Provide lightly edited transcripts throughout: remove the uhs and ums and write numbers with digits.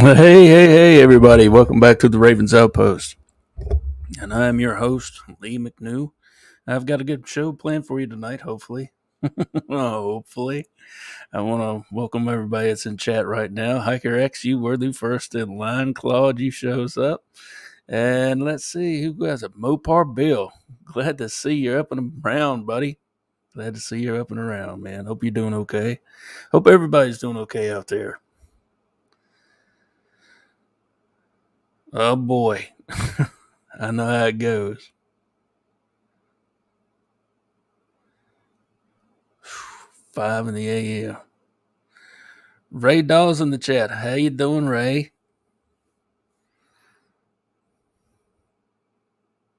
Hey, everybody. Welcome back to the Ravens Outpost. And I am your host, Lee McNew. I've got a good show planned for you tonight, hopefully. Hopefully. I want to welcome everybody that's in chat right now. Hiker X, you were the first in line. Claude, you shows up. And let's see who has it. Mopar Bill. Glad to see you up and around, buddy. Glad to see you up and around, man. Hope you're doing okay. Hope everybody's doing okay out there. Oh, boy. I know how it goes. 5 in the AM. Ray Dawes in the chat. How you doing, Ray?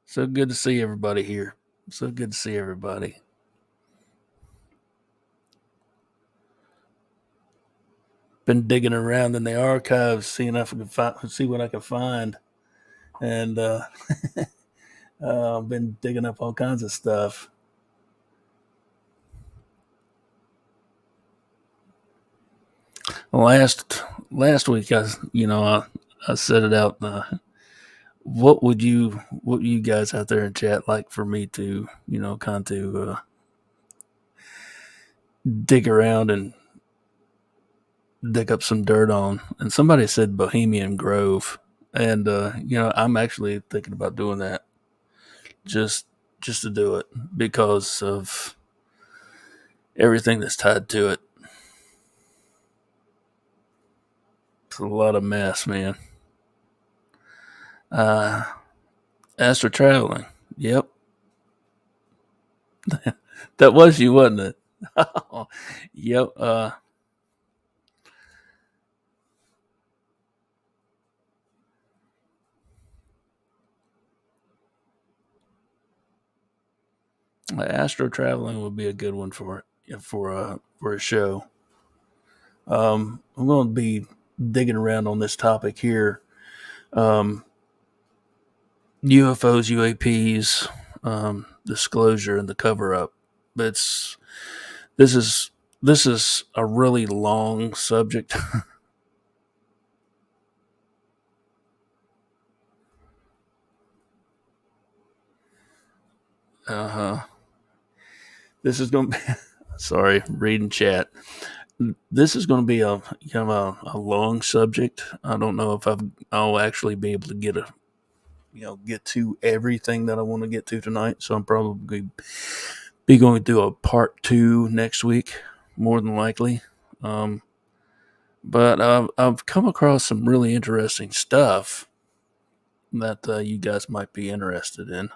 So good to see everybody here. So good to see everybody. Been digging around in the archives, seeing if I can see what I can find, and been digging up all kinds of stuff. Last week, I set it out. What would you guys out there in chat like for me to kind of dig around and dig up some dirt on? And somebody said Bohemian Grove, and I'm actually thinking about doing that just to do it because of everything that's tied to it. It's a lot of mess, man. uh Astro traveling, yep. That was you, wasn't it? Yep. Astro traveling would be a good one for a show. I'm going to be digging around on this topic here. Um, UFOs, UAPs, disclosure, and the cover up. It's this is this is a really long subject. Uh-huh. This is going to be sorry, reading chat. This is going to be a long subject. I don't know if I'll actually be able to get to everything that I want to get to tonight. So I'm probably be going to do a part 2 next week, more than likely. Um, but I've come across some really interesting stuff that you guys might be interested in.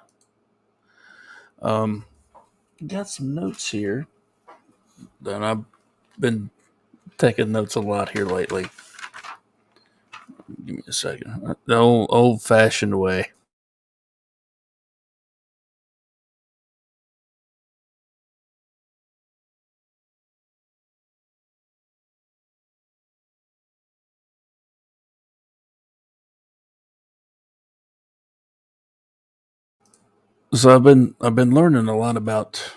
Um, got some notes here that I've been taking notes a lot here lately. Give me a second. The old fashioned way. So I've been learning a lot about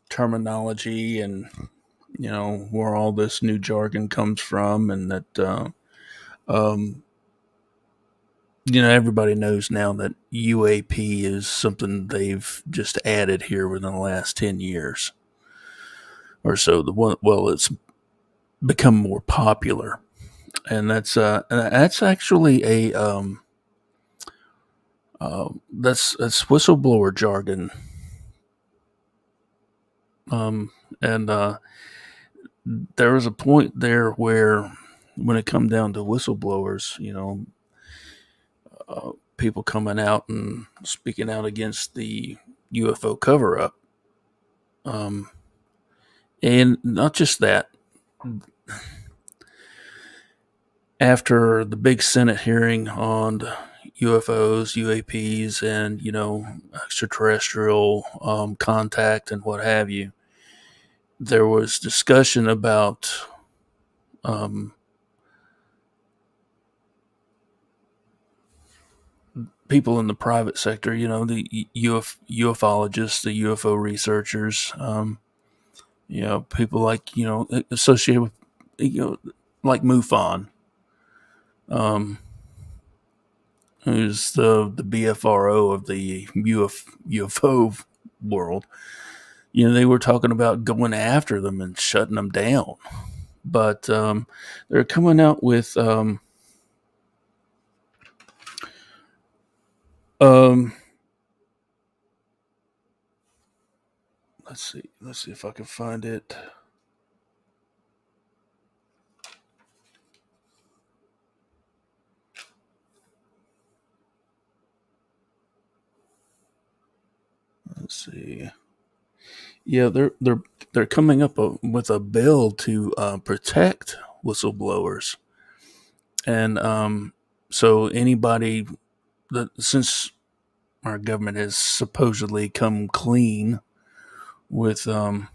terminology and where all this new jargon comes from, and that um, everybody knows now that UAP is something they've just added here within the last 10 years or so. It's become more popular, and that's actually a that's whistleblower jargon. And there was a point there where, when it come down to whistleblowers, people coming out and speaking out against the UFO cover up, um, and not just that. After the big Senate hearing on UFOs, UAPs, and extraterrestrial contact and what have you, there was discussion about um, people in the private sector, the ufologists, the UFO researchers, people like, associated with, like MUFON. um, who's the BFRO of the UFO world. They were talking about going after them and shutting them down, but they're coming out with um, let's see if I can find it. Let's see. Yeah, they're coming up with a bill to protect whistleblowers, and so anybody that, since our government has supposedly come clean with um,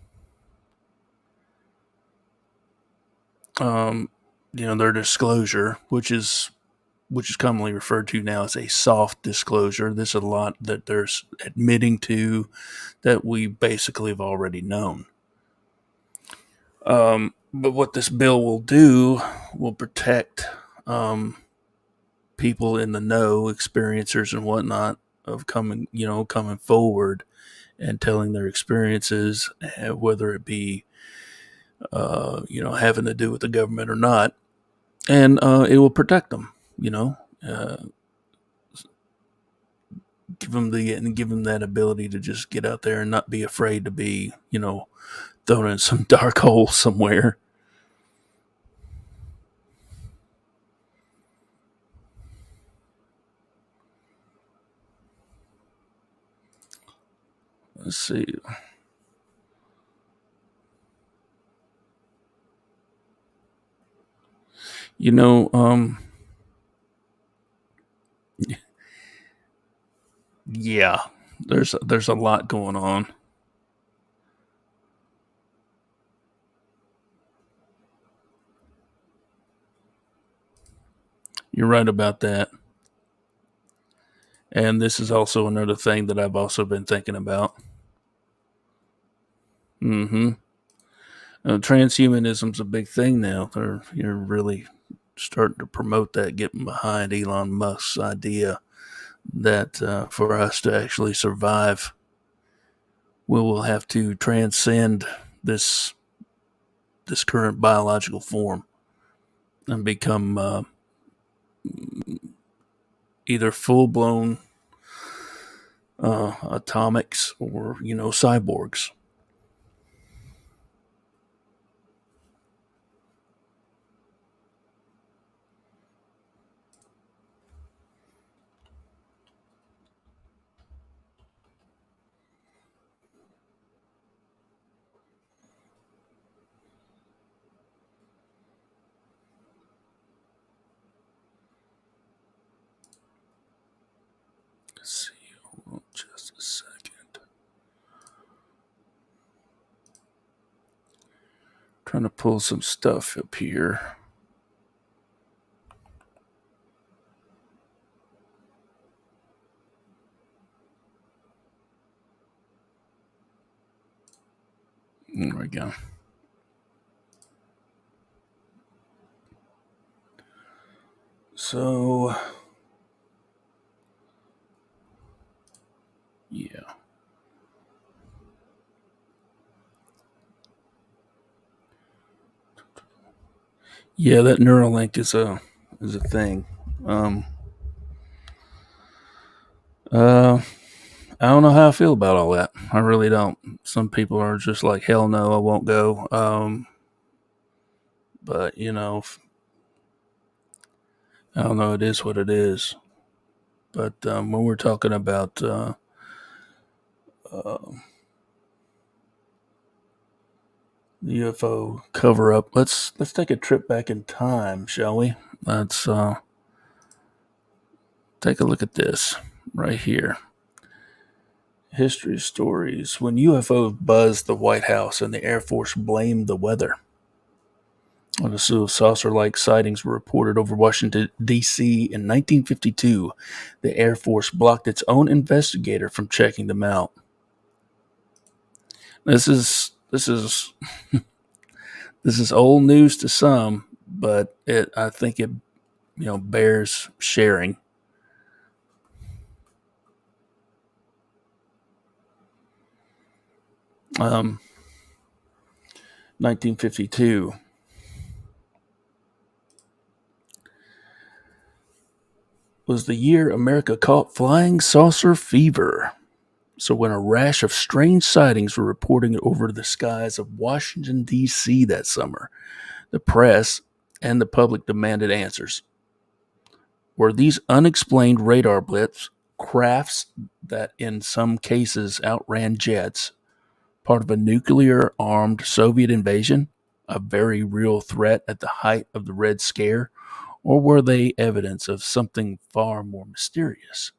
their disclosure, which is commonly referred to now as a soft disclosure. There's a lot that they're admitting to that we basically have already known. But what this bill will do will protect um, people in the know, experiencers and whatnot, of coming forward and telling their experiences, whether it be having to do with the government or not, and it will protect them. Uh, give them that ability to just get out there and not be afraid to be thrown in some dark hole somewhere. Let's see. You know, yeah, there's a lot going on. You're right about that. And this is also another thing that I've also been thinking about. Mm-hmm. Transhumanism's a big thing now. You're really starting to promote that, getting behind Elon Musk's idea that for us to actually survive, we will have to transcend this this current biological form and become either full blown atomics or cyborgs. Let's see, hold on just a second. Trying to pull some stuff up here. There we go. So, yeah. Yeah, that Neuralink is a thing. Um, uh, I don't know how I feel about all that. I really don't. Some people are just like, hell no, I won't go. But I don't know. It is what it is. But when we're talking about uh, the UFO cover up, let's take a trip back in time, shall we? Let's take a look at this right here. History stories. When UFOs buzzed the White House and the Air Force blamed the weather. When the saucer like sightings were reported over Washington, D.C. in 1952, the Air Force blocked its own investigator from checking them out. This is this is old news to some, but I think it bears sharing. 1952 was the year America caught flying saucer fever. So, when a rash of strange sightings were reporting over the skies of Washington, D.C. that summer, the press and the public demanded answers. Were these unexplained radar blips crafts that in some cases outran jets, part of a nuclear armed Soviet invasion, a very real threat at the height of the Red Scare, or were they evidence of something far more mysterious?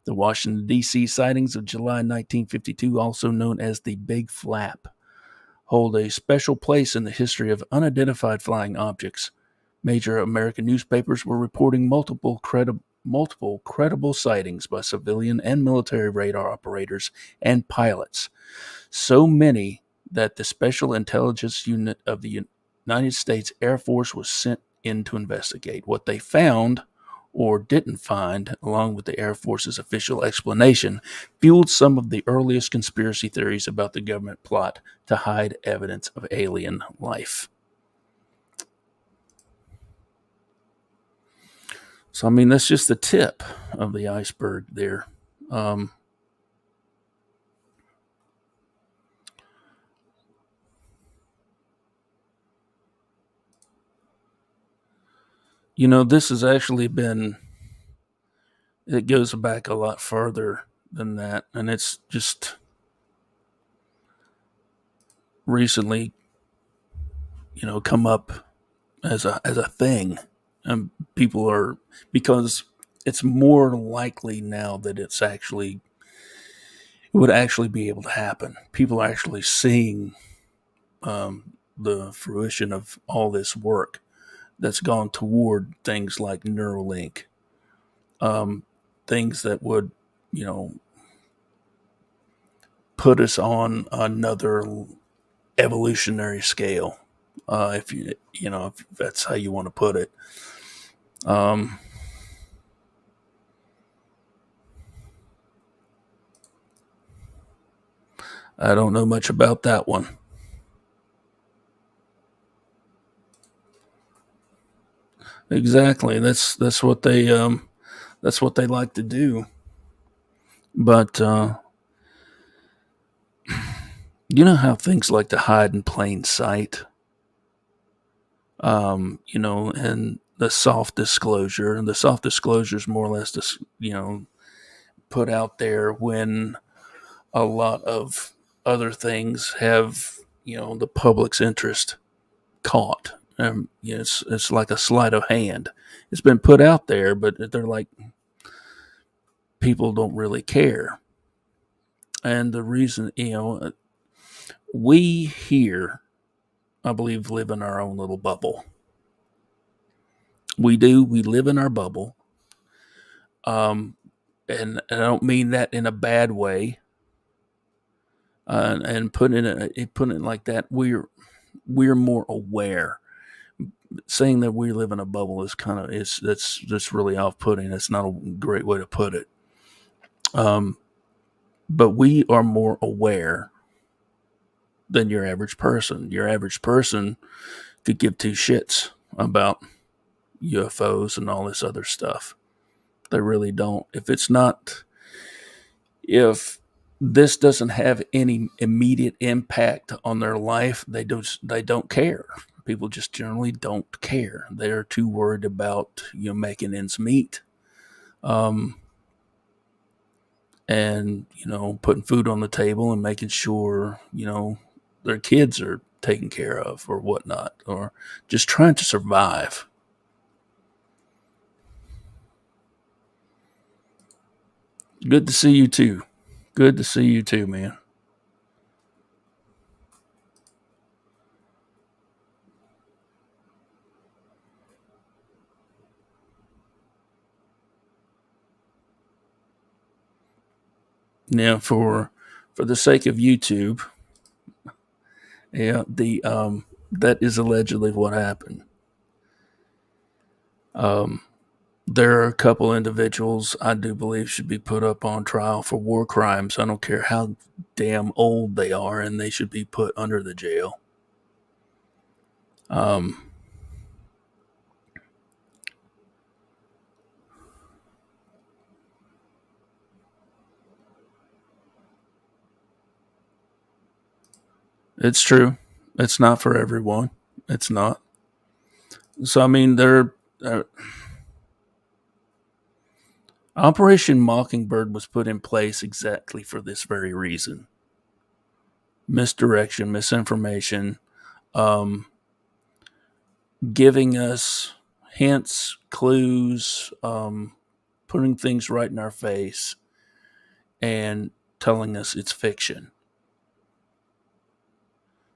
The Washington, D.C. sightings of July 1952, also known as the Big Flap, hold a special place in the history of unidentified flying objects. Major American newspapers were reporting multiple credible sightings by civilian and military radar operators and pilots, so many that the Special Intelligence Unit of the United States Air Force was sent in to investigate. What they found or didn't find, along with the Air Force's official explanation, fueled some of the earliest conspiracy theories about the government plot to hide evidence of alien life. So, I mean, that's just the tip of the iceberg there. Um, this has actually been, it goes back a lot further than that. And it's just recently, come up as a thing. And people are, because it's more likely now that it would actually be able to happen. People are actually seeing the fruition of all this work that's gone toward things like Neuralink, things that would, you know, put us on another evolutionary scale, if if that's how you want to put it. Um, I don't know much about that one. Exactly. That's what they like to do. But you know how things like to hide in plain sight. And the soft disclosure, and the soft disclosure is more or less this, put out there when a lot of other things have, the public's interest caught. It's like a sleight of hand. It's been put out there, but they're like, people don't really care. And the reason, we here, I believe, live in our own little bubble. We do. We live in our bubble. Um, and I don't mean that in a bad way. And putting it like that, we're more aware. Saying that we live in a bubble is kind of is that's really off putting. It's not a great way to put it. Um, but we are more aware than your average person. Your average person could give two shits about UFOs and all this other stuff. They really don't. If this doesn't have any immediate impact on their life, they don't care. People just generally don't care. They're too worried about making ends meet, um, and putting food on the table and making sure their kids are taken care of or whatnot, or just trying to survive. Good to see you too. Good to see you too, man. Now, for the sake of YouTube, yeah, that is allegedly what happened. There are a couple individuals I do believe should be put up on trial for war crimes. I don't care how damn old they are, and they should be put under the jail. Um, it's true. It's not for everyone. It's not. So I mean, Operation Mockingbird was put in place exactly for this very reason: misdirection, misinformation, um, giving us hints, clues, putting things right in our face, and telling us it's fiction.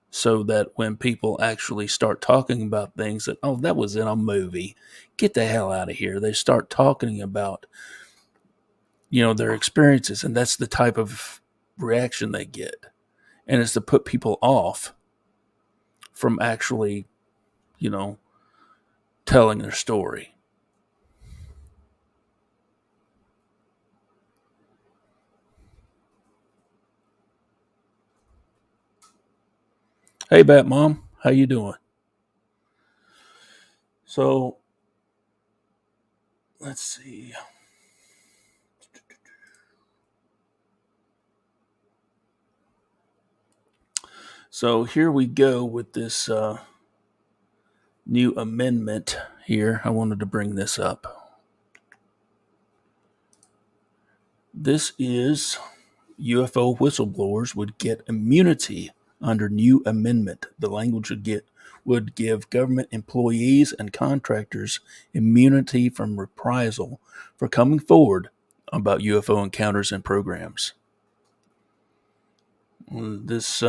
So that when people actually start talking about things that, oh, that was in a movie, get the hell out of here. They start talking about, their experiences, and that's the type of reaction they get. And it's to put people off from actually, you know, telling their story. Hey, Bat Mom, how you doing? So let's see. So here we go with this new amendment here. I wanted to bring this up. This is UFO whistleblowers would get immunity under new amendment. The language would give government employees and contractors immunity from reprisal for coming forward about UFO encounters and programs. This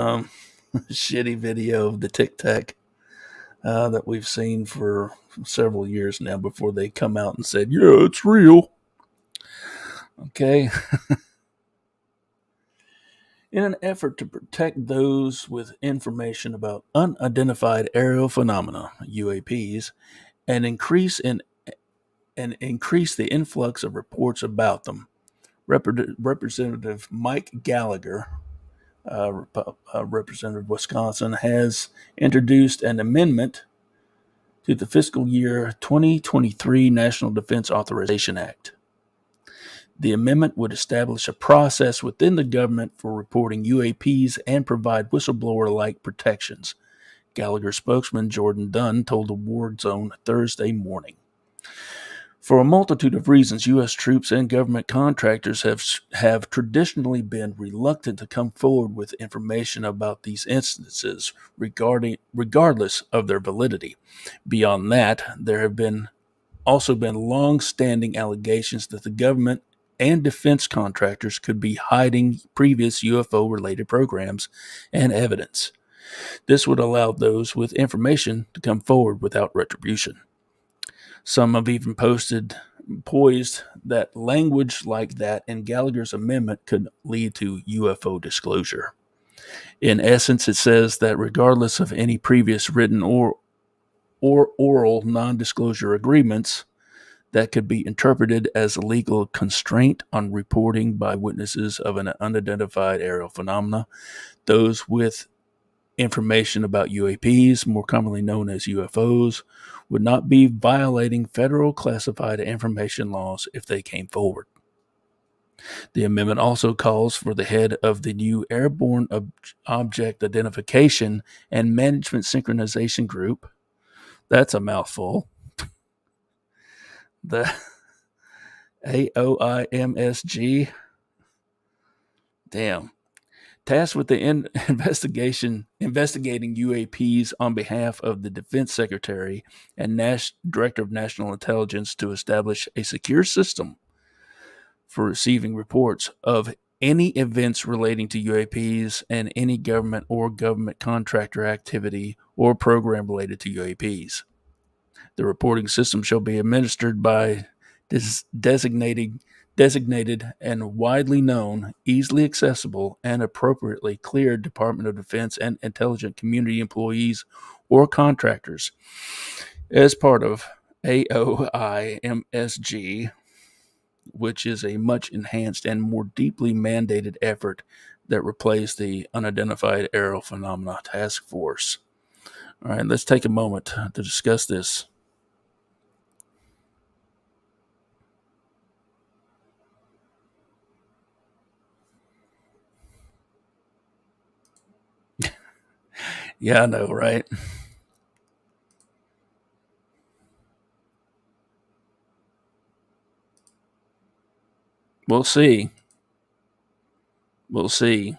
shitty video of the Tic Tac that we've seen for several years now before they come out and said, yeah, it's real. Okay. In an effort to protect those with information about unidentified aerial phenomena (UAPs) and increase the influx of reports about them. Representative Mike Gallagher, Representative Wisconsin, has introduced an amendment to the fiscal year 2023 National Defense Authorization Act. The amendment would establish a process within the government for reporting UAPs and provide whistleblower-like protections, Gallagher spokesman Jordan Dunn told the War Zone Thursday morning. For a multitude of reasons, U.S. troops and government contractors have traditionally been reluctant to come forward with information about these instances, regardless of their validity. Beyond that, there have also been long-standing allegations that the government and defense contractors could be hiding previous UFO-related programs and evidence. This would allow those with information to come forward without retribution. Some have even poised that language like that in Gallagher's amendment could lead to UFO disclosure. In essence, it says that regardless of any previous written or oral non-disclosure agreements, that could be interpreted as a legal constraint on reporting by witnesses of an unidentified aerial phenomena. Those with information about UAPs, more commonly known as UFOs, would not be violating federal classified information laws if they came forward. The amendment also calls for the head of the new Airborne Object Identification and Management Synchronization Group. That's a mouthful. The AOIMSG. Damn. Tasked with the investigating UAPs on behalf of the Defense Secretary and Director of National Intelligence to establish a secure system for receiving reports of any events relating to UAPs and any government or government contractor activity or program related to UAPs. The reporting system shall be administered by designated and widely known, easily accessible, and appropriately cleared Department of Defense and intelligence community employees or contractors as part of AOIMSG, which is a much enhanced and more deeply mandated effort that replaced the Unidentified Aerial Phenomena Task Force. All right, let's take a moment to discuss this. Yeah, I know, right? We'll see. We'll see.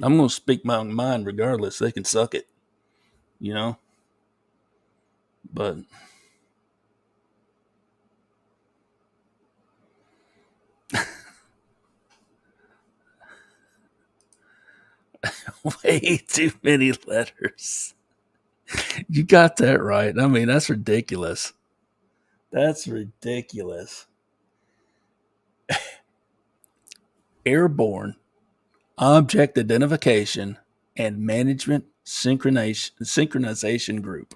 I'm going to speak my own mind regardless. They can suck it, you know? But way too many letters. You got that right. I mean, that's ridiculous. That's ridiculous. Airborne Object Identification and Management Synchronization Group.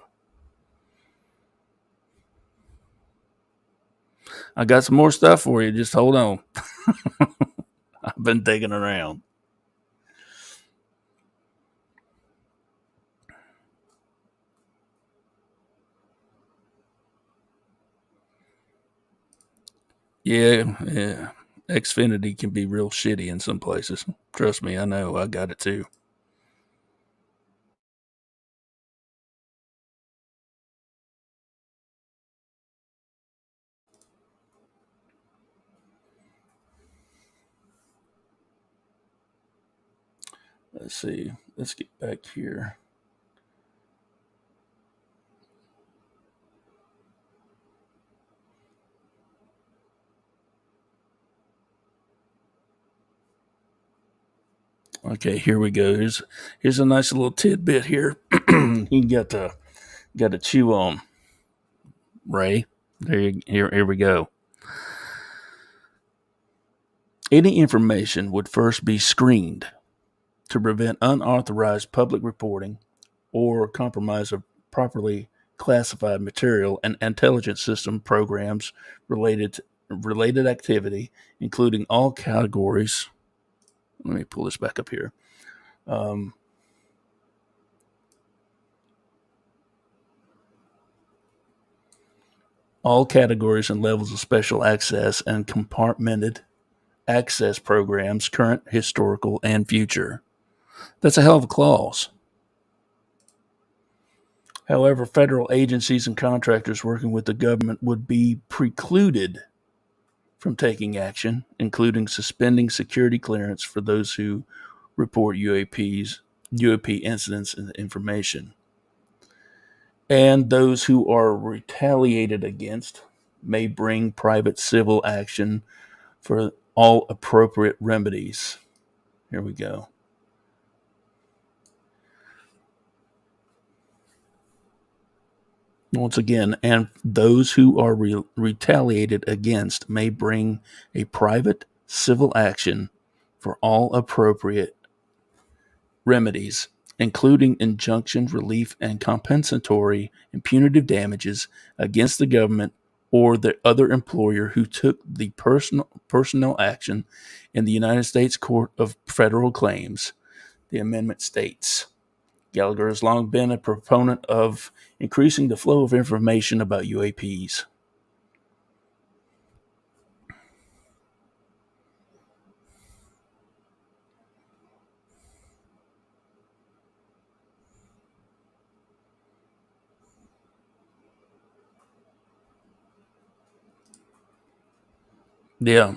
I got some more stuff for you. Just hold on. I've been digging around. Yeah. Xfinity can be real shitty in some places. Trust me, I know. I got it too. Let's see. Let's get back here. Okay, here we go. Here's a nice little tidbit here. You got to chew on, Ray. Here we go. Any information would first be screened to prevent unauthorized public reporting or compromise of properly classified material and intelligence system programs related activity, including all categories. Let me pull this back up here. Um, all categories and levels of special access and compartmented access programs, current, historical, and future. That's a hell of a clause. However, federal agencies and contractors working with the government would be precluded from taking action, including suspending security clearance for those who report UAP incidents and information. And those who are retaliated against may bring private civil action for all appropriate remedies. Here we go. Once again, and those who are retaliated against may bring a private civil action for all appropriate remedies, including injunction, relief, and compensatory and punitive damages against the government or the other employer who took the personal action in the United States Court of Federal Claims. The amendment states Gallagher has long been a proponent of increasing the flow of information about UAPs. Yeah,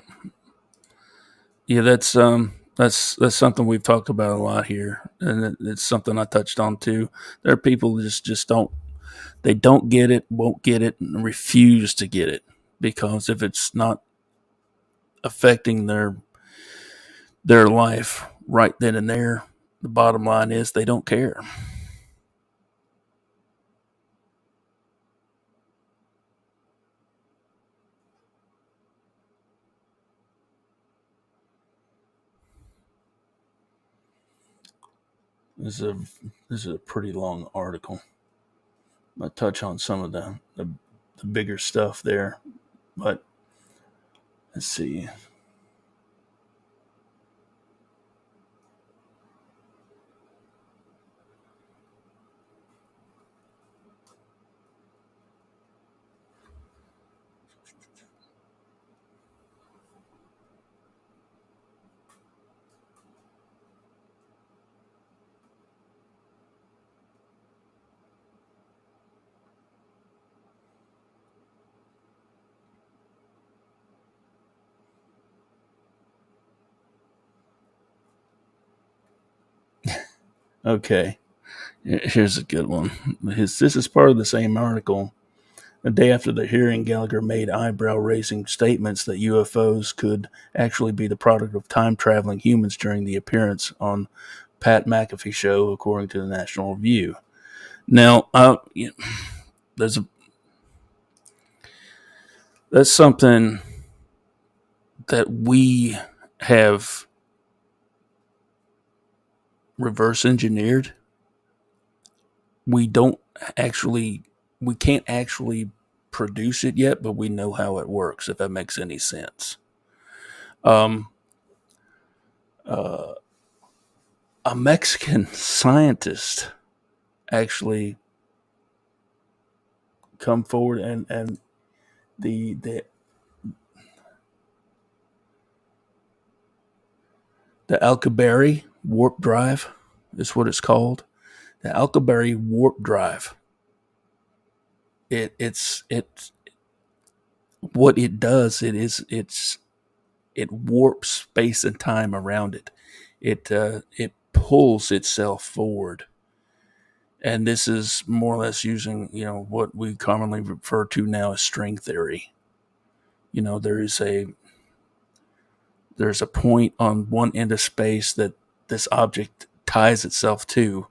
yeah, that's something we've talked about a lot here, and it's something I touched on too. There are people who just don't get it, won't get it, and refuse to get it because if it's not affecting their life right then and there, the bottom line is they don't care. This is a this is a pretty long article. I touch on some of the the bigger stuff there. But let's see. Okay, here's a good one. This is part of the same article. A day after the hearing, Gallagher made eyebrow raising statements that UFOs could actually be the product of time traveling humans during the appearance on Pat McAfee show, according to the National Review. Now, there's a, that's something that we have reverse engineered. We don't actually, we can't actually produce it yet, but we know how it works, if that makes any sense. Um, uh, a Mexican scientist actually come forward, and the the the Alcubierre warp drive is what it's called. The Alcubierre warp drive. It's what it does. It warps space and time around it. It pulls itself forward, and this is more or less using what we commonly refer to now as string theory. There's a point on one end of space that this object ties itself to,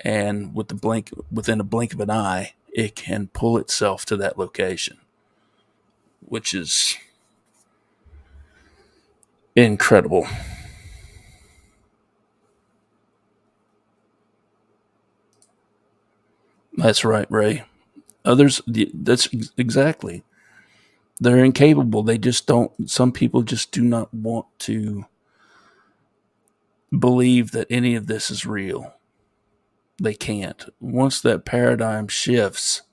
and within a blink of an eye, it can pull itself to that location, which is incredible. That's right, Ray. Others, that's exactly. They're incapable. They just don't. Some people just do not want to believe that any of this is real. They can't. Once that paradigm shifts,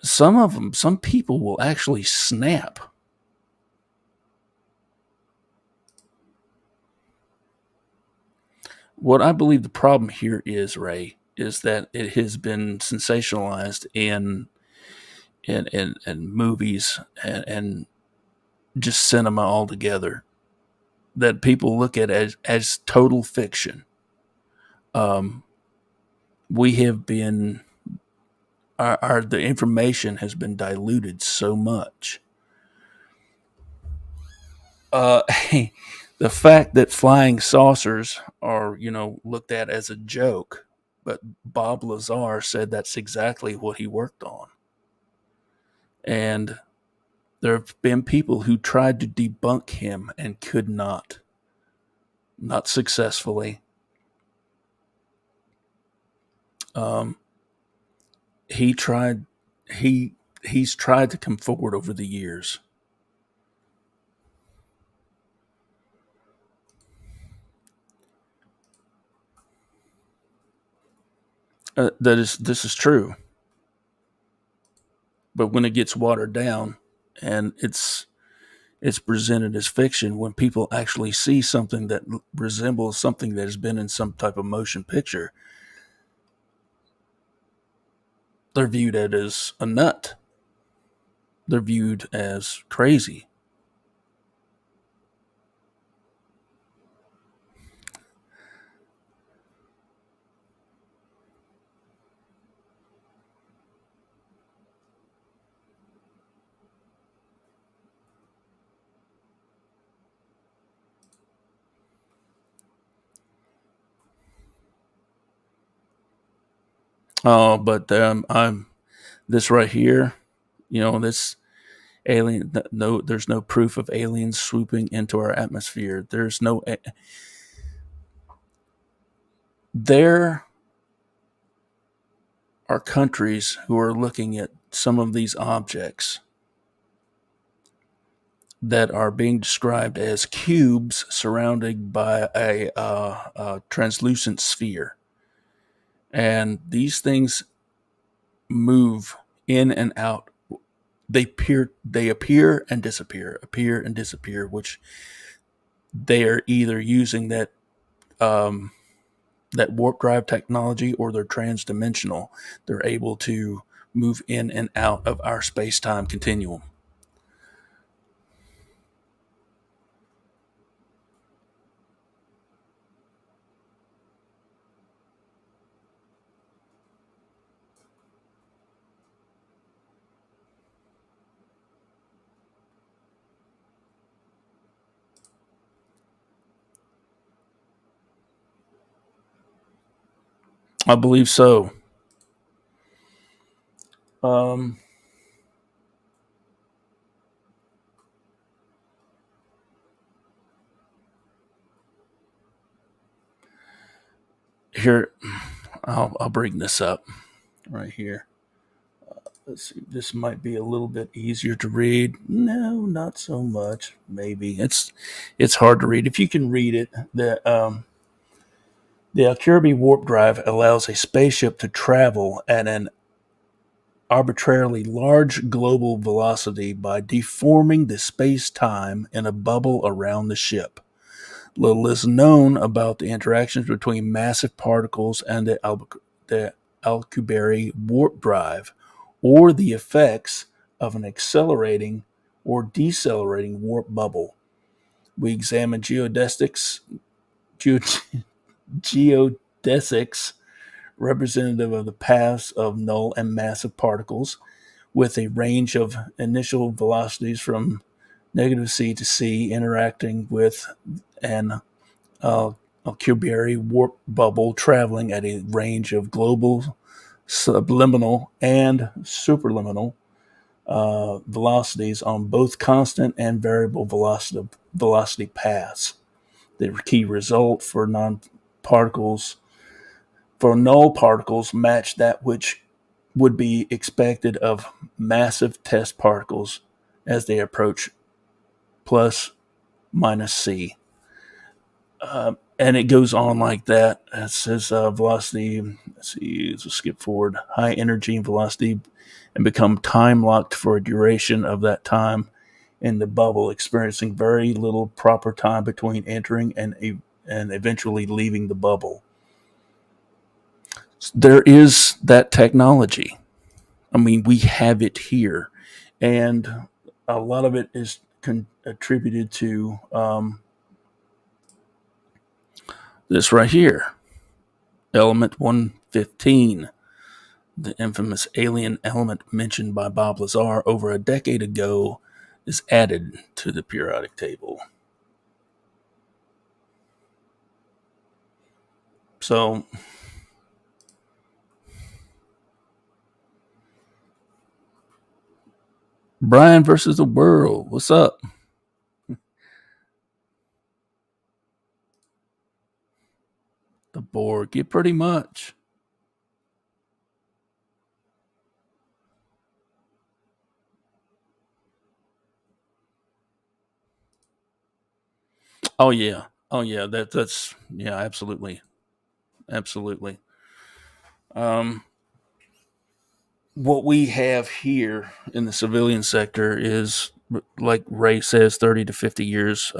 some people will actually snap. What I believe the problem here is, Ray, is that it has been sensationalized in movies and just cinema altogether. That people look at as total fiction. Um, we have been our the information has been diluted so much. Uh, the fact that flying saucers are looked at as a joke, but Bob Lazar said that's exactly what he worked on, and there have been people who tried to debunk him and could not successfully. Um, he tried he he's tried to come forward over the years. That is This is true, but when it gets watered down and it's presented as fiction, when people actually see something that resembles something that has been in some type of motion picture, they're viewed as a nut. They're viewed as crazy. Oh, but I'm this right here. This alien. No, there's no proof of aliens swooping into our atmosphere. There's no. There are countries who are looking at some of these objects that are being described as cubes surrounded by a translucent sphere. And these things move in and out. They appear and disappear, which they are either using um, that warp drive technology, or they're transdimensional. They're able to move in and out of our space time continuum. I believe so. Um, Here, I'll bring this up right here. Let's see. This might be a little bit easier to read. No, not so much. Maybe it's hard to read. If you can read it, the Kirby warp drive allows a spaceship to travel at an arbitrarily large global velocity by deforming the space-time in a bubble around the ship. Little is known about the interactions between massive particles and the Alcubierre warp drive, or the effects of an accelerating or decelerating warp bubble. We examine geodesics, representative of the paths of null and massive particles, with a range of initial velocities from negative c to c, interacting with an Alcubierre warp bubble traveling at a range of global, subliminal, and superliminal velocities on both constant and variable velocity paths. The key result for null particles match that which would be expected of massive test particles as they approach plus minus c. And it goes on like that. It says velocity. Let's see. Let's skip forward. High energy and velocity, and become time locked for a duration of that time in the bubble, experiencing very little proper time between entering and eventually leaving the bubble. There is that technology. I mean, we have it here, and a lot of it is attributed to this right here, element 115, the infamous alien element mentioned by Bob Lazar over a decade ago, is added to the periodic table. So, Brian versus the world. What's up? The Borg. Yeah, pretty much. Oh yeah. Oh yeah. That's yeah. Absolutely. Absolutely. Um, what we have here in the civilian sector is, like Ray says, 30 to 50 years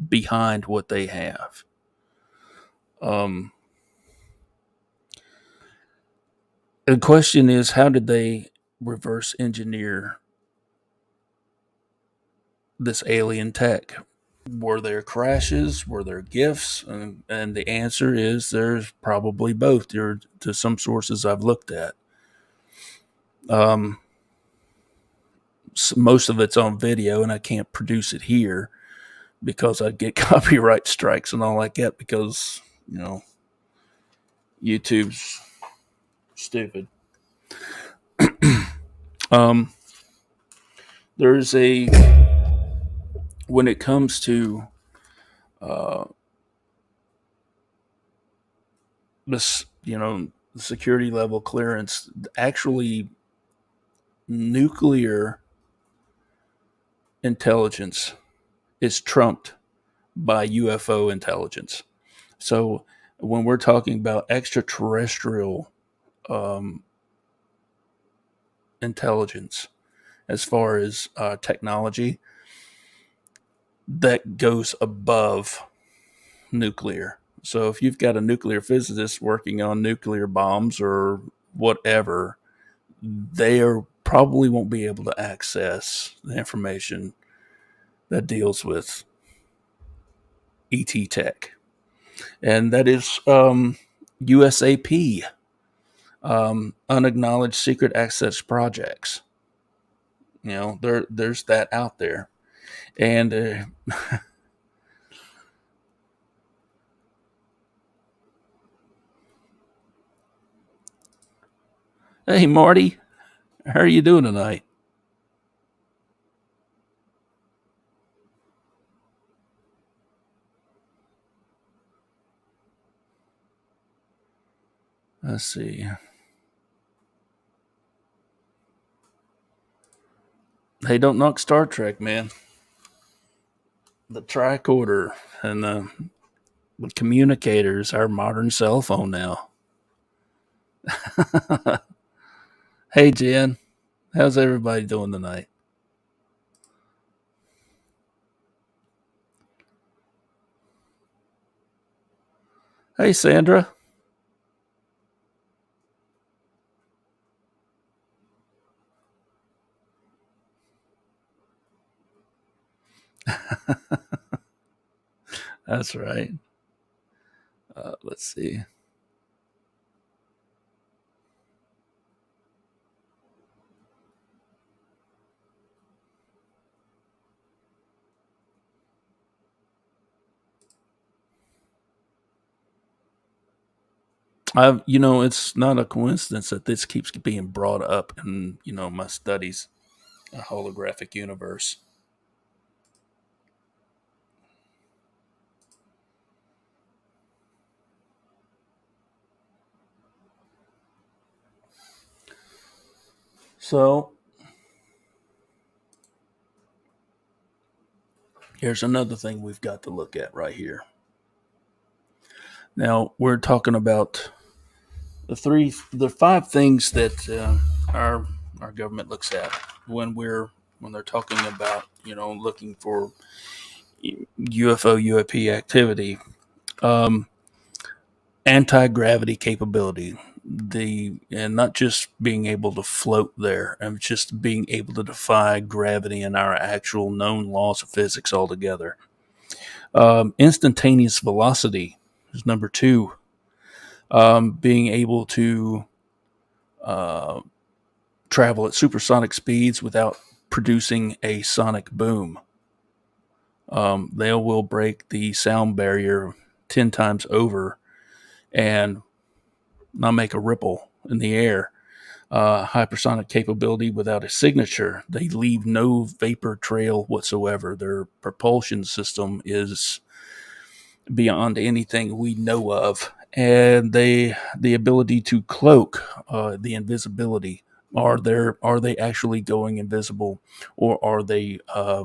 behind what they have. Um, the question is, how did they reverse engineer this alien tech? Were there crashes? Were there gifts? And the answer is there's probably both. There, to some sources I've looked at. Um, most of it's on video, and I can't produce it here because I'd get copyright strikes and all like that, because YouTube's stupid. Um, there's a When it comes to uh, this, the security level clearance, actually nuclear intelligence is trumped by UFO intelligence. So when we're talking about extraterrestrial um, intelligence, as far as technology, that goes above nuclear. So if you've got a nuclear physicist working on nuclear bombs or whatever, they probably won't be able to access the information that deals with ET tech, and that is USAP, unacknowledged secret access projects. There's that out there, and hey, Marty, how are you doing tonight? Let's see. Hey, don't knock Star Trek, man. The tricorder and the communicators, our modern cell phone now. Hey, Jen, how's everybody doing tonight? Hey, Sandra. That's right. Let's see. It's not a coincidence that this keeps being brought up in, my studies, a holographic universe. So here's another thing we've got to look at right here. Now we're talking about the five things that our government looks at when they're talking about looking for UFO UAP activity. Um, Anti gravity capability, and not just being able to float there, and just being able to defy gravity and our actual known laws of physics altogether. Instantaneous velocity is number two. Being able to uh, travel at supersonic speeds without producing a sonic boom. They will break the sound barrier 10 times over and not make a ripple in the air. Hypersonic capability without a signature. They leave no vapor trail whatsoever. Their propulsion system is beyond anything we know of. And the ability to cloak, the invisibility. Are they actually going invisible, or are they a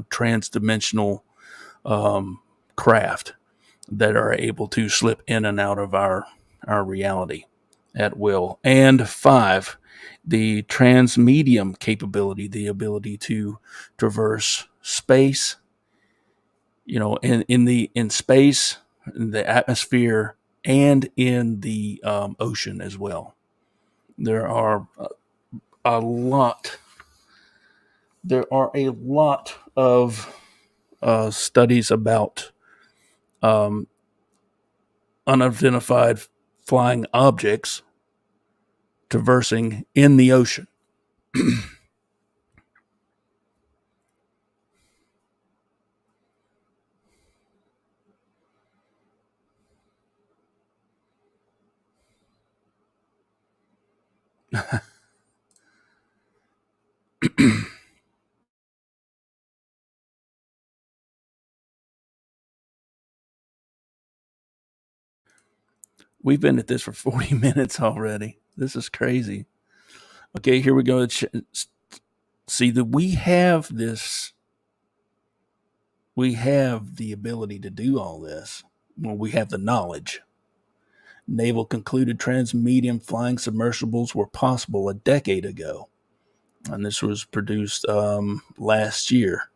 trans-dimensional craft that are able to slip in and out of our reality at will? And five, the transmedium capability, the ability to traverse space, in space, in the atmosphere, and in the ocean as well. There are a lot. There are a lot of studies about um, unidentified flying objects traversing in the ocean. We've been at this for 40 minutes already. This is crazy. Okay, here we go. See that we have this. We have the ability to do all this. Well, we have the knowledge. Naval concluded transmedium flying submersibles were possible a decade ago, and this was produced last year.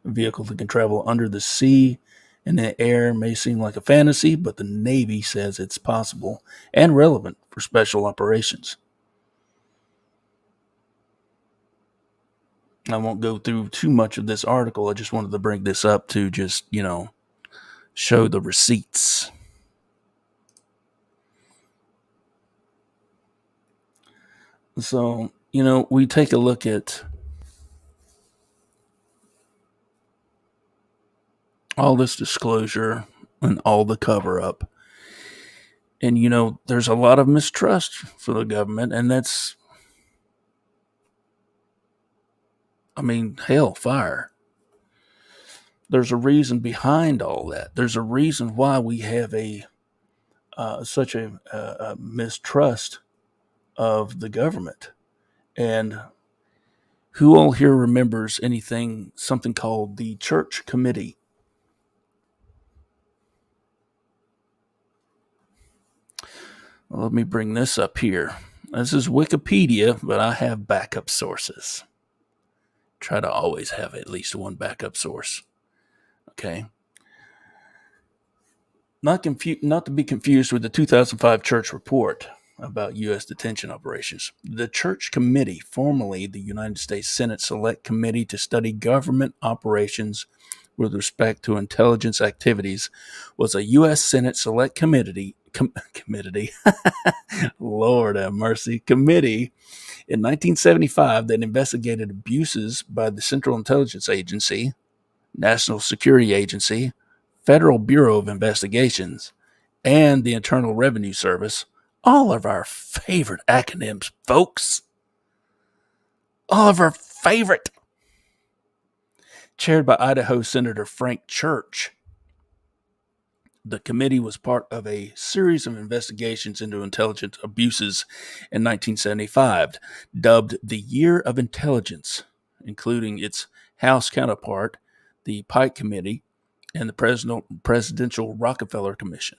A vehicle that can travel under the sea and the air may seem like a fantasy, but the Navy says it's possible and relevant for special operations. I won't go through too much of this article. I just wanted to bring this up to just, show the receipts. So, we take a look at all this disclosure and all the cover up. And, there's a lot of mistrust for the government. And that's, hell, fire. There's a reason behind all that. There's a reason why we have such a mistrust of the government. And who all here remembers something called the Church Committee? Well, let me bring this up here. This is Wikipedia, but I have backup sources. Try to always have at least one backup source. Okay. Not to be confused with the 2005 Church Report about U.S. detention operations. The Church Committee, formerly the United States Senate Select Committee to study government operations with respect to intelligence activities, was a U.S. Senate Select Committee, Lord have mercy, committee in 1975 that investigated abuses by the Central Intelligence Agency, National Security Agency, Federal Bureau of Investigations, and the Internal Revenue Service. All of our favorite acronyms, folks. All of our favorite. Chaired by Idaho Senator Frank Church. The committee was part of a series of investigations into intelligence abuses in 1975, dubbed the Year of Intelligence, including its House counterpart, the Pike Committee, and the Presidential Rockefeller Commission.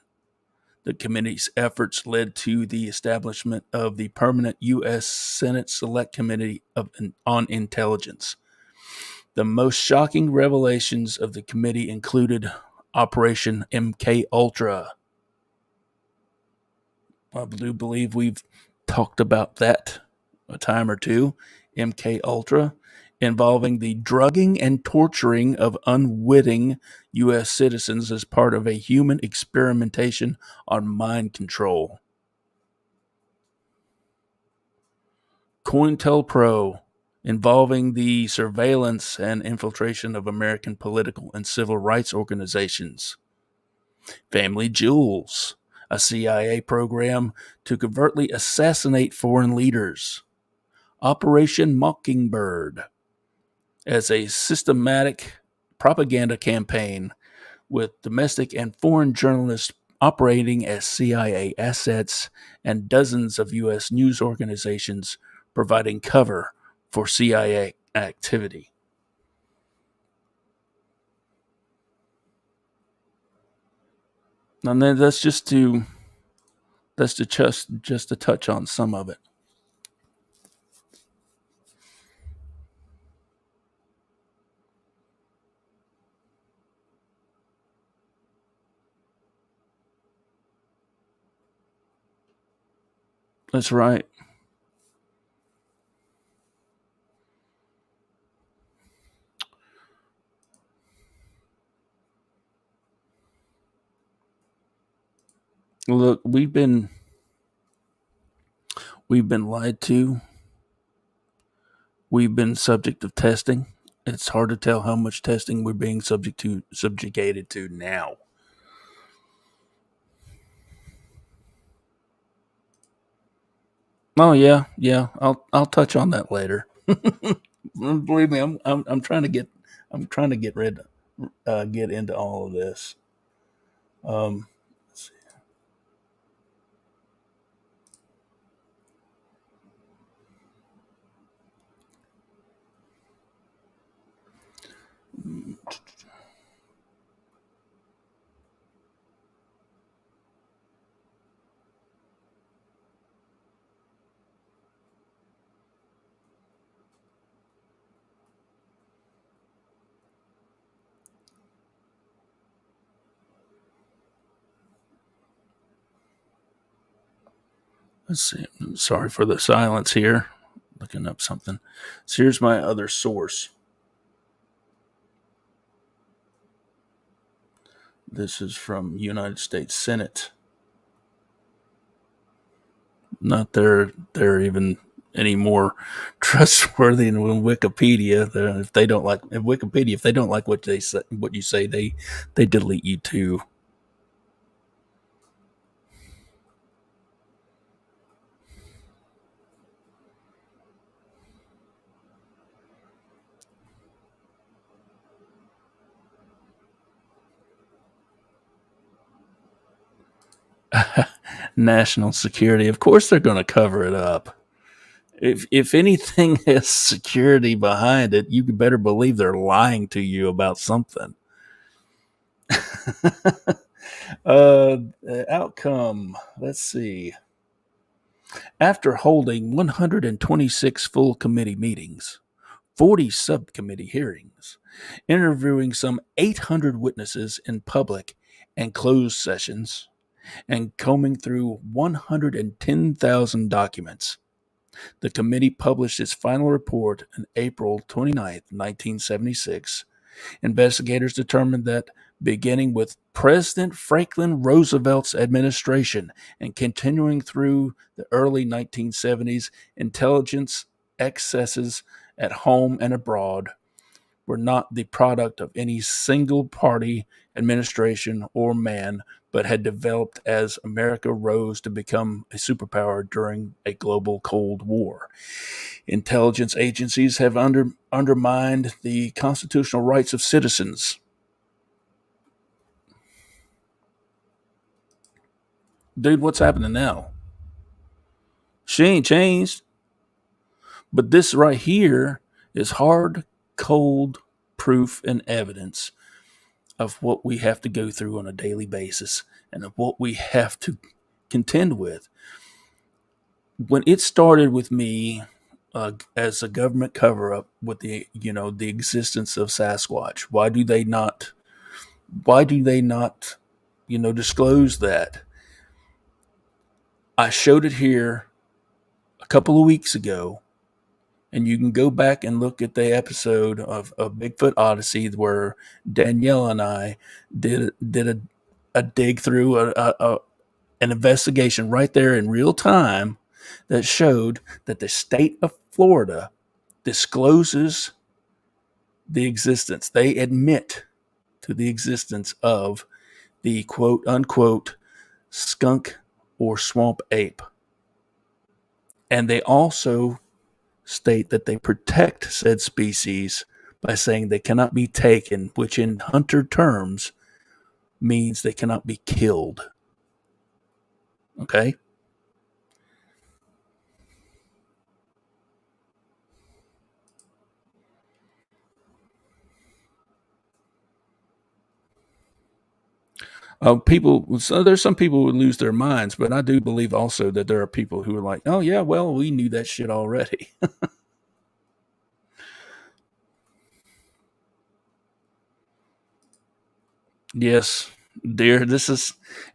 The committee's efforts led to the establishment of the permanent U.S. Senate Select Committee on Intelligence. The most shocking revelations of the committee included Operation MK Ultra. I do believe we've talked about that a time or two. MK Ultra, involving the drugging and torturing of unwitting U.S. citizens as part of a human experimentation on mind control. COINTELPRO, involving the surveillance and infiltration of American political and civil rights organizations. Family Jewels, a CIA program to covertly assassinate foreign leaders. Operation Mockingbird, as a systematic propaganda campaign with domestic and foreign journalists operating as CIA assets and dozens of U.S. news organizations providing cover for CIA activity. And then that's just to touch on some of it. That's right. Look, we've been lied to. We've been subject of testing. It's hard to tell how much testing we're being subjugated to now. Oh yeah. I'll touch on that later. Believe me, I'm trying to get into all of this. Um, Let's see. Sorry for the silence here. Looking up something. So here's my other source. This is from United States Senate. Not they're even any more trustworthy than Wikipedia. If they don't like Wikipedia, if they don't like what they say, what you say, they delete you too. National security. Of course, they're going to cover it up. If anything has security behind it, you better believe they're lying to you about something. Outcome. Let's see. After holding 126 full committee meetings, 40 subcommittee hearings, interviewing some 800 witnesses in public and closed sessions, and combing through 110,000 documents, the committee published its final report on April 29, 1976. Investigators determined that beginning with President Franklin Roosevelt's administration and continuing through the early 1970s, intelligence excesses at home and abroad were not the product of any single party administration or man, but had developed as America rose to become a superpower during a global Cold War. Intelligence agencies have undermined the constitutional rights of citizens. Dude, what's happening now? She ain't changed. But this right here is hard, cold proof and evidence of what we have to go through on a daily basis and of what we have to contend with. When it started with me as a government cover up with the existence of Sasquatch, why do they not disclose that? I showed it here a couple of weeks ago, and you can go back and look at the episode of Bigfoot Odyssey where Danielle and I did a dig through an investigation right there in real time that showed that the state of Florida discloses the existence. They admit to the existence of the quote unquote skunk or swamp ape. And they also state that they protect said species by saying they cannot be taken, which in hunter terms means they cannot be killed. Okay? So there's some people who lose their minds, but I do believe also that there are people who are like, oh, yeah, well, we knew that shit already. Yes, dear,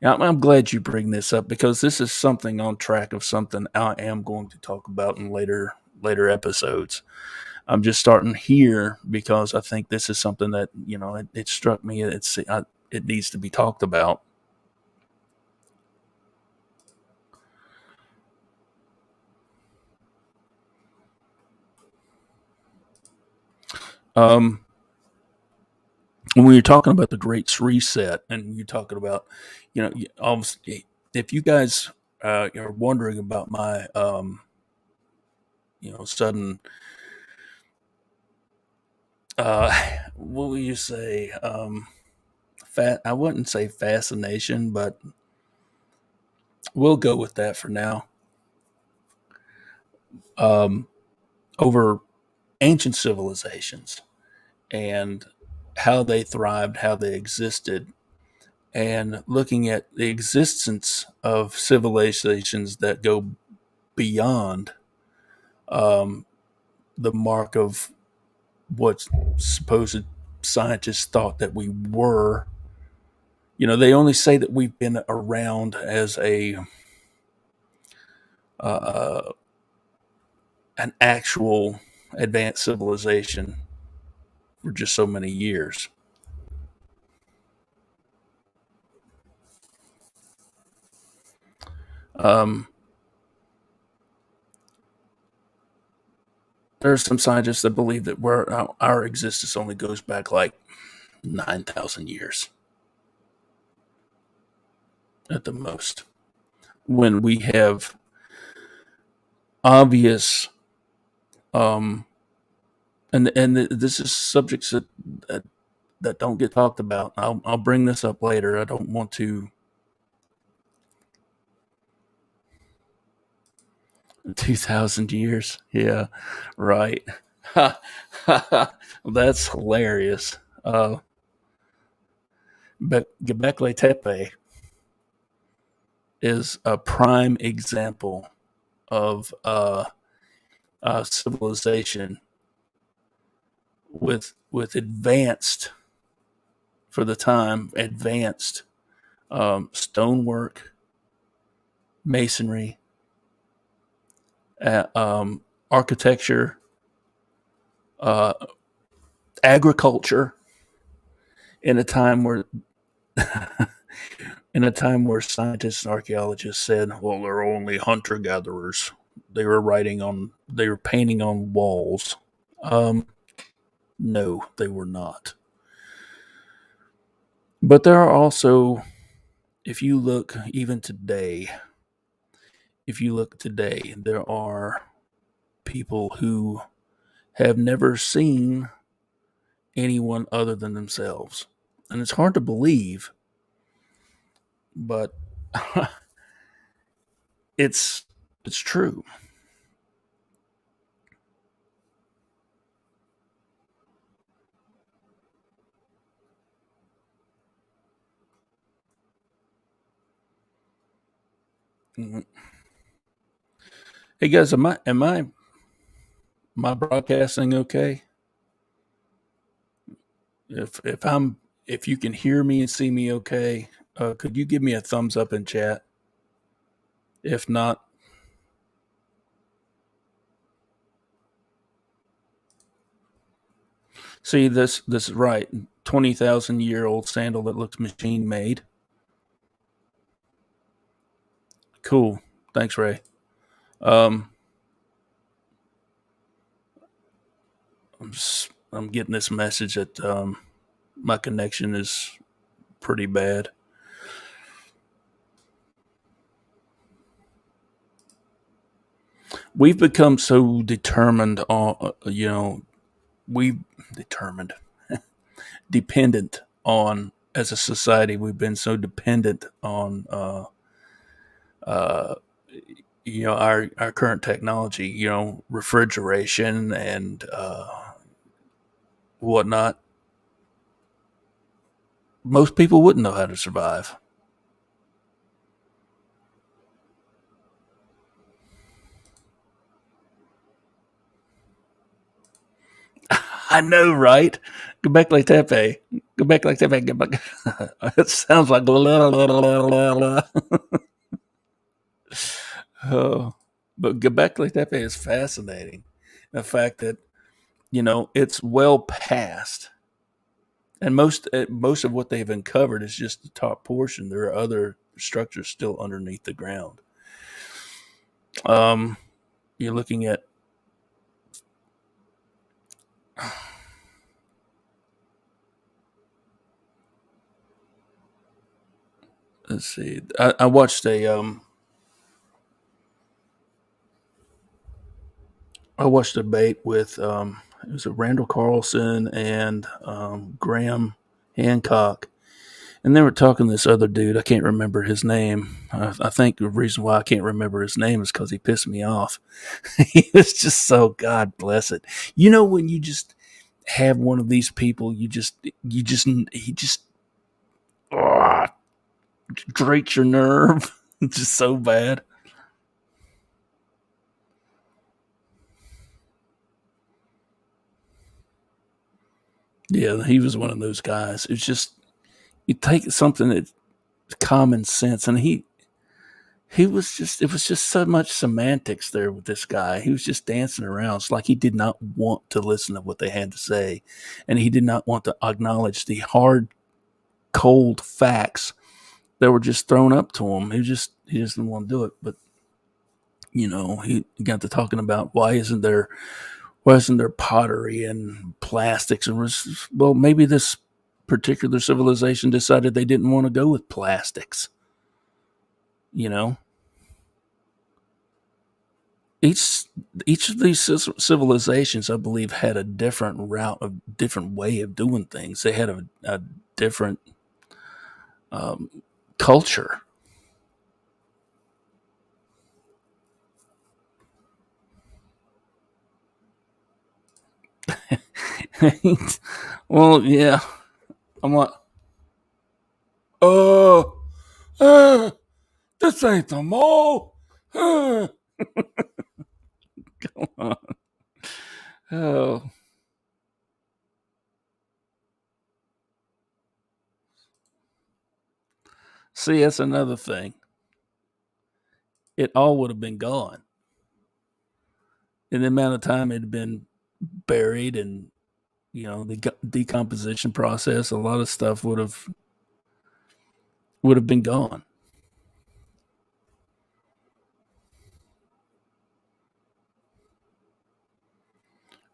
I'm glad you bring this up because this is something on track of something I am going to talk about in later episodes. I'm just starting here because I think this is something that it struck me. It needs to be talked about. Um, when you're talking about the Great Reset, and you're talking about, obviously, if you guys are wondering about my, sudden, uh, what would you say? I wouldn't say fascination, but we'll go with that for now. Um, over ancient civilizations and how they thrived, how they existed, and looking at the existence of civilizations that go beyond um, the mark of what supposed scientists thought that we were. They only say that we've been around as uh, an actual advanced civilization for just so many years. Um, there are some scientists that believe that our existence only goes back like 9,000 years at the most. When we have obvious, um, and this is subjects that don't get talked about. I'll bring this up later. I don't want to. 2,000 years. Yeah, right. That's hilarious. But Göbekli Tepe is a prime example of civilization with advanced, for the time, advanced stonework, masonry, architecture, uh, agriculture, in a time where scientists and archaeologists said, "Well, they're only hunter gatherers." They were painting on walls. Um, no, they were not. But there are also, if you look even today, there are people who have never seen anyone other than themselves. And it's hard to believe, but it's it's true. Mhm. Hey guys, am I broadcasting okay? If I'm if you can hear me and see me okay, could you give me a thumbs up in chat? If not, see this is right. 20,000-year-old sandal that looks machine made. Cool. Thanks, Ray. Um, I'm getting this message that my connection is pretty bad. We've become so determined on, we determined, dependent on, as a society, we've been so dependent on, uh, our current technology, refrigeration and whatnot. Most people wouldn't know how to survive. I know, right? Go back like Tepe. Go back like Tepe. Go back. It sounds like blah, blah, blah, blah, blah. Oh, but Göbekli Tepe is fascinating. The fact that it's well past, and most of what they've uncovered is just the top portion. There are other structures still underneath the ground. Um, you're looking at, let's see. I watched a debate with it was a Randall Carlson and Graham Hancock, and they were talking to this other dude. I can't remember his name. I think the reason why I can't remember his name is because he pissed me off. He was just so, God bless it. When you just have one of these people, he just oh, grates your nerve, just so bad. Yeah, he was one of those guys. It's just, you take something that's common sense, and it was just so much semantics there with this guy. He was just dancing around. It's like he did not want to listen to what they had to say. And he did not want to acknowledge the hard, cold facts that were just thrown up to him. He just didn't want to do it. But, he got to talking about why isn't there pottery and plastics? And well, maybe this particular civilization decided they didn't want to go with plastics. You know, each each of these civilizations, I believe, had a different route, a different way of doing things. They had a different um, culture. Well, yeah, I'm like, oh, this ain't the mall. Oh, see, that's another thing. It all would have been gone in the amount of time it had been buried, and the decomposition process. A lot of stuff would have been gone.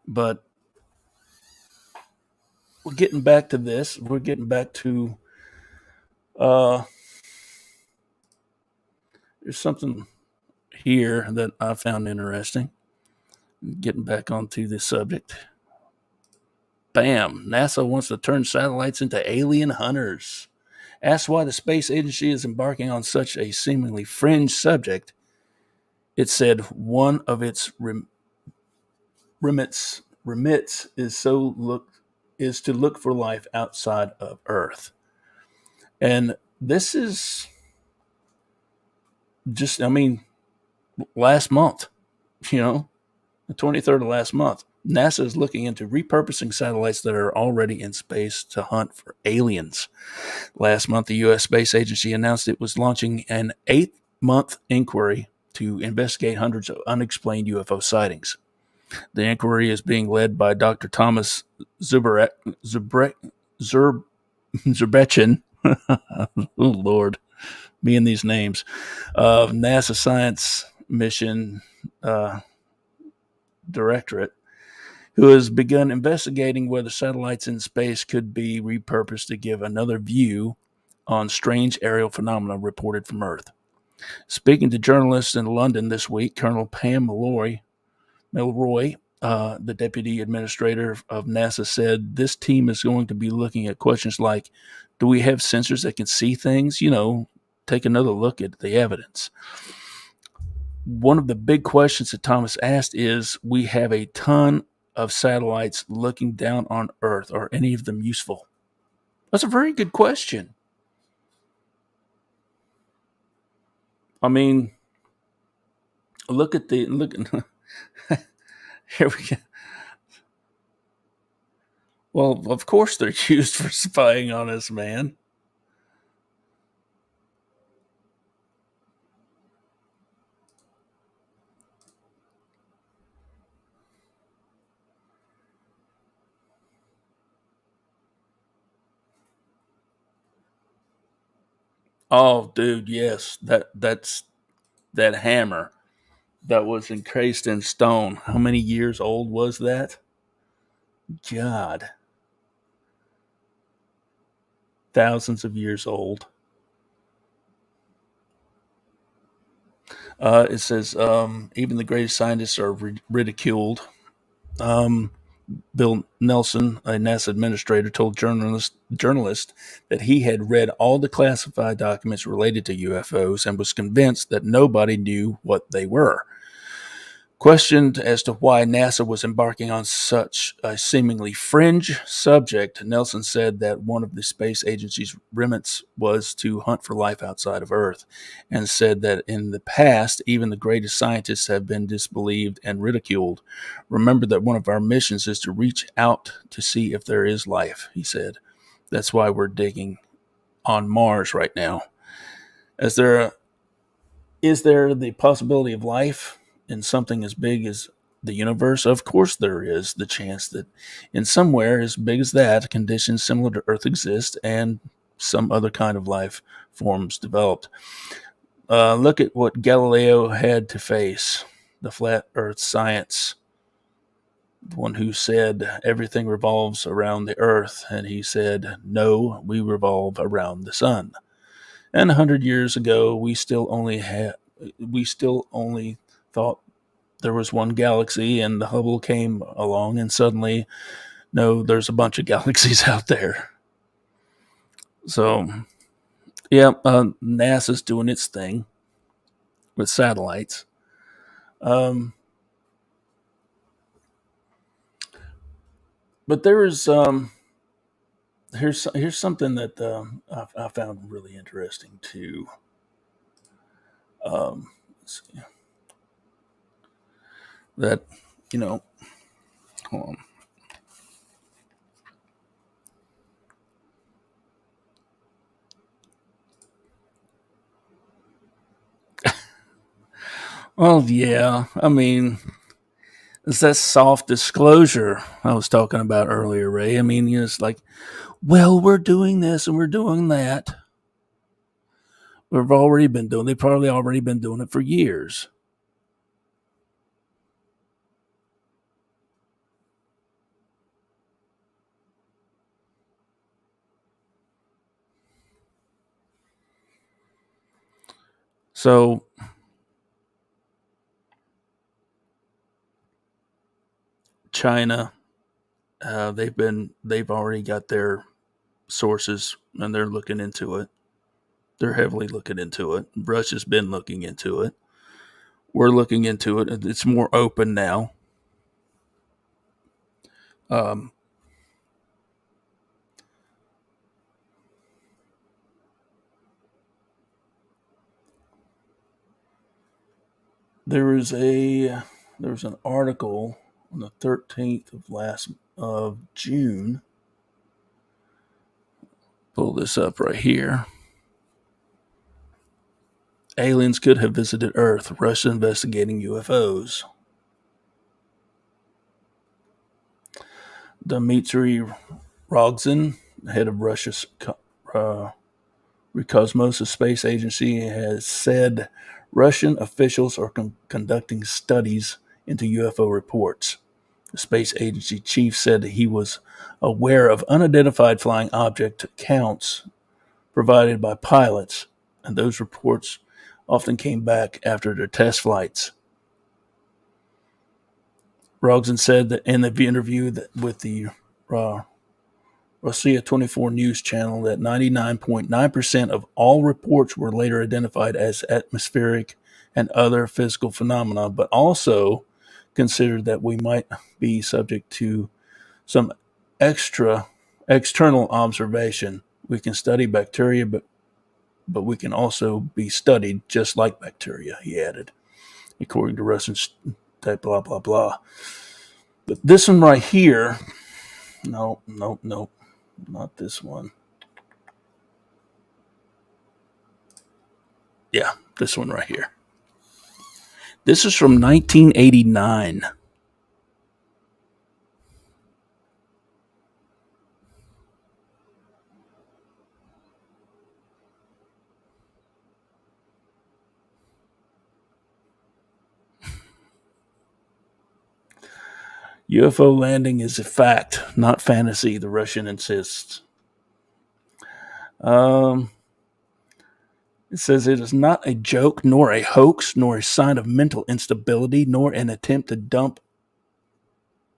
But we're getting back to this. We're getting back to uh, there's something here that I found interesting. Getting back onto this subject. Bam! NASA wants to turn satellites into alien hunters. Asked why the space agency is embarking on such a seemingly fringe subject, it said one of its remits is to look for life outside of Earth. And this is just, I mean, last month, you know, the 23rd of last month, NASA is looking into repurposing satellites that are already in space to hunt for aliens. Last month, the U.S. Space Agency announced it was launching an 8-month inquiry to investigate hundreds of unexplained UFO sightings. The inquiry is being led by Dr. Thomas Zurbechin. Oh, Lord, me and these names. Of NASA Science Mission uh, Directorate, who has begun investigating whether satellites in space could be repurposed to give another view on strange aerial phenomena reported from Earth. Speaking to journalists in London this week, Colonel Pam Milroy, the deputy administrator of NASA, said this team is going to be looking at questions like, do we have sensors that can see things? Take another look at the evidence. One of the big questions that Thomas asked is, we have a ton of satellites looking down on Earth. Are any of them useful? That's a very good question. I mean, look. Here we go. Well, of course they're used for spying on us, man. Oh, dude, yes. That's that hammer that was encased in stone. How many years old was that? God, thousands of years old. It says even the greatest scientists are ridiculed. Um, Bill Nelson, a NASA administrator, told journalists that he had read all the classified documents related to UFOs and was convinced that nobody knew what they were. Questioned as to why NASA was embarking on such a seemingly fringe subject, Nelson said that one of the space agency's remits was to hunt for life outside of Earth, and said that in the past, even the greatest scientists have been disbelieved and ridiculed. Remember that one of our missions is to reach out to see if there is life, he said. That's why we're digging on Mars right now. As there Is there the possibility of life in something as big as the universe? Of course, there is the chance that in somewhere as big as that, conditions similar to Earth exist and some other kind of life forms developed. Look at what Galileo had to face, the flat Earth science, the one who said everything revolves around the Earth, and he said, no, we revolve around the sun. And 100 years ago, we still only thought there was one galaxy, and the Hubble came along, and suddenly, no, there's a bunch of galaxies out there. So, yeah, NASA's doing its thing with satellites. Um, but there is here's something that I found really interesting too. Let's see, that you know, hold on. Well, yeah, I mean, it's that soft disclosure I was talking about earlier, Ray. I mean, it's like, well, we're doing this and we're doing that. We've already been doing. They've probably already been doing it for years. So China, they've already got their sources and they're looking into it. They're heavily looking into it. Russia's been looking into it. We're looking into it. It's more open now. Um, there was an article on the 13th of June. Pull this up right here. Aliens could have visited Earth. Russia investigating UFOs. Dmitry Rogozin, head of Russia's uh, Roscosmos, a space agency, has said Russian officials are conducting studies into UFO reports. The space agency chief said that he was aware of unidentified flying object accounts provided by pilots, and those reports often came back after their test flights. Rogozin said that in the interview with the uh, Russia 24 news channel that 99.9% of all reports were later identified as atmospheric and other physical phenomena, but also considered that we might be subject to some extra external observation. We can study bacteria, but we can also be studied just like bacteria, he added, according to Russian type blah blah blah. But this one right here, no, not this one. Yeah, this one right here. This is from 1989. UFO landing is a fact, not fantasy, the Russian insists. Um, it says it is not a joke, nor a hoax, nor a sign of mental instability, nor an attempt to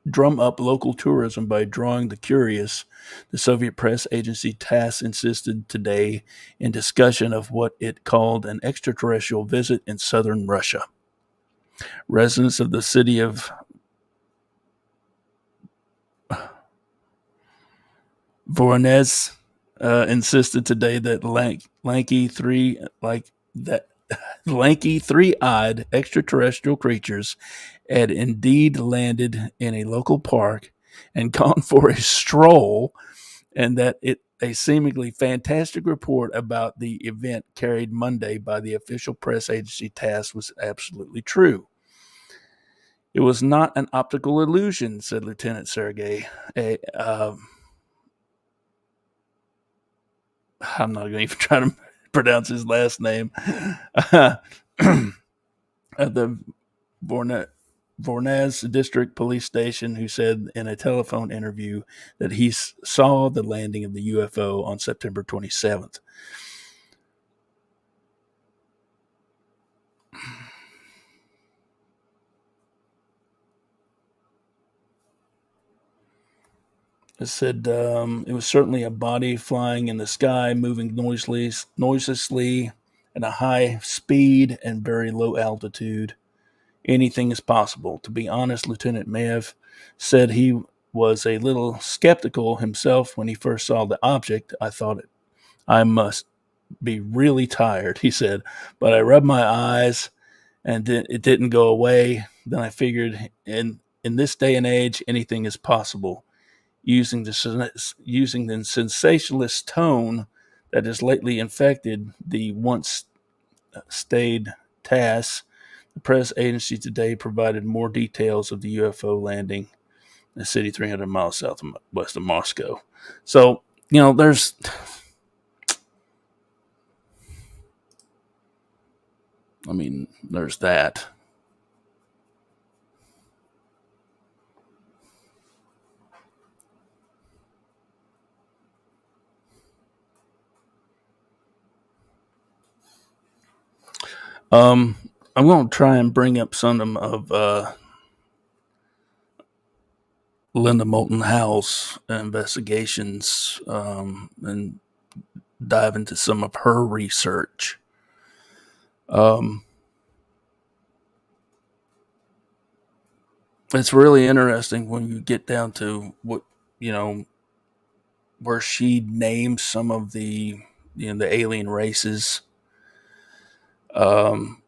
drum up local tourism by drawing the curious, the Soviet press agency TASS insisted today in discussion of what it called an extraterrestrial visit in southern Russia. Residents of the city of Voronezh insisted today that lanky three-eyed extraterrestrial creatures had indeed landed in a local park and gone for a stroll, and that it a seemingly fantastic report about the event carried Monday by the official press agency TASS was absolutely true. It was not an optical illusion, said Lieutenant Sergei. I'm not going to even try to pronounce his last name. At the Vornaz District Police Station, who said in a telephone interview that he saw the landing of the UFO on September 27th. It said it was certainly a body flying in the sky, moving noiselessly at a high speed and very low altitude. Anything is possible. To be honest, Lieutenant Maev said he was a little skeptical himself when he first saw the object. I thought I must be really tired, he said, but I rubbed my eyes and it didn't go away. Then I figured in this day and age, anything is possible. Using the sensationalist tone that has lately infected the once staid TASS, the press agency today provided more details of the UFO landing in a city 300 miles southwest of Moscow. So, there's there's that. Um, I'm going to try and bring up some of Linda Moulton Howe's investigations and dive into some of her research. It's really interesting when you get down to what you know where she names some of the alien races. Um,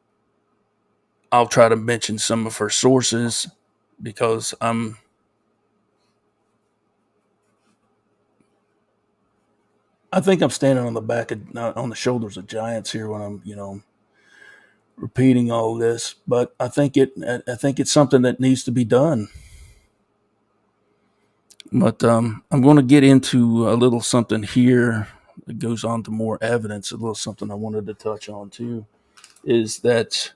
I'll try to mention some of her sources because I think I'm standing on the back of on the shoulders of giants here when I'm repeating all this. But I think it's something that needs to be done. But I'm going to get into a little something here that goes on to more evidence. A little something I wanted to touch on too is that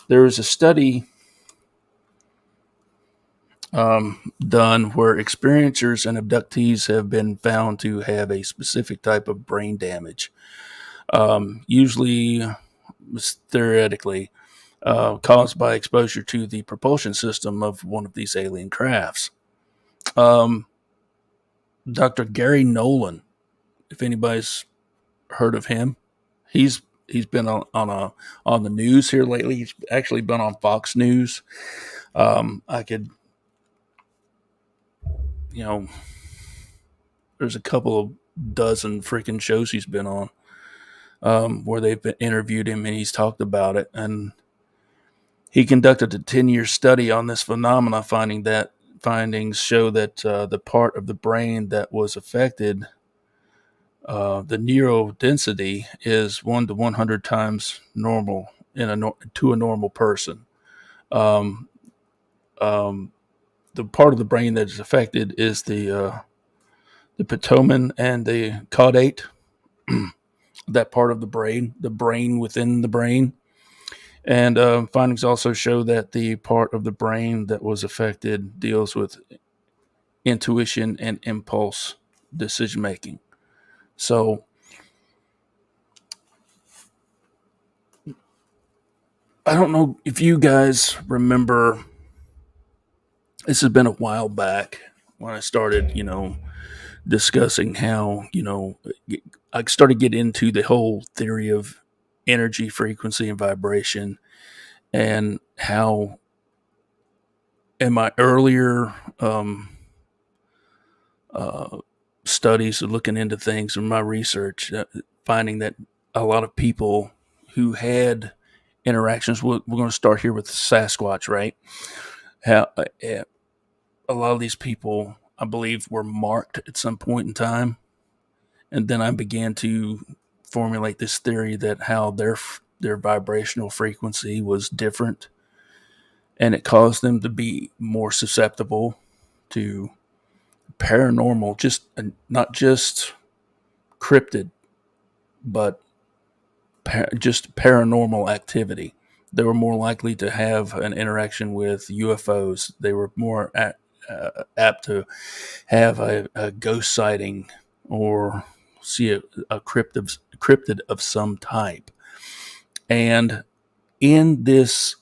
there is a study done where experiencers and abductees have been found to have a specific type of brain damage, usually theoretically caused by exposure to the propulsion system of one of these alien crafts. Um, Dr. Gary Nolan, if anybody's heard of him, he's been on the news here lately. He's actually been on Fox News. I could, you know, there's a couple of dozen freaking shows he's been on where they've interviewed him and he's talked about it. And he conducted a 10-year study on this phenomena, findings show that the part of the brain that was affected, the neural density is 1 to 100 times normal to a normal person. Um, um, the part of the brain that is affected is the pitomen and the caudate, that part of the brain within the brain. And findings also show that the part of the brain that was affected deals with intuition and impulse decision making. So I don't know if you guys remember, this has been a while back when I started, discussing how, I started getting into the whole theory of energy, frequency, and vibration, and how in my earlier uh, studies of looking into things and my research, finding that a lot of people who had interactions with, we're going to start here with Sasquatch, right? How a lot of these people, I believe, were marked at some point in time, And then I began to formulate this theory that how their vibrational frequency was different, and it caused them to be more susceptible to paranormal, just not just cryptid, but just paranormal activity. They were more likely to have an interaction with UFOs. They were more apt to have a ghost sighting or see a cryptid of some type. And in this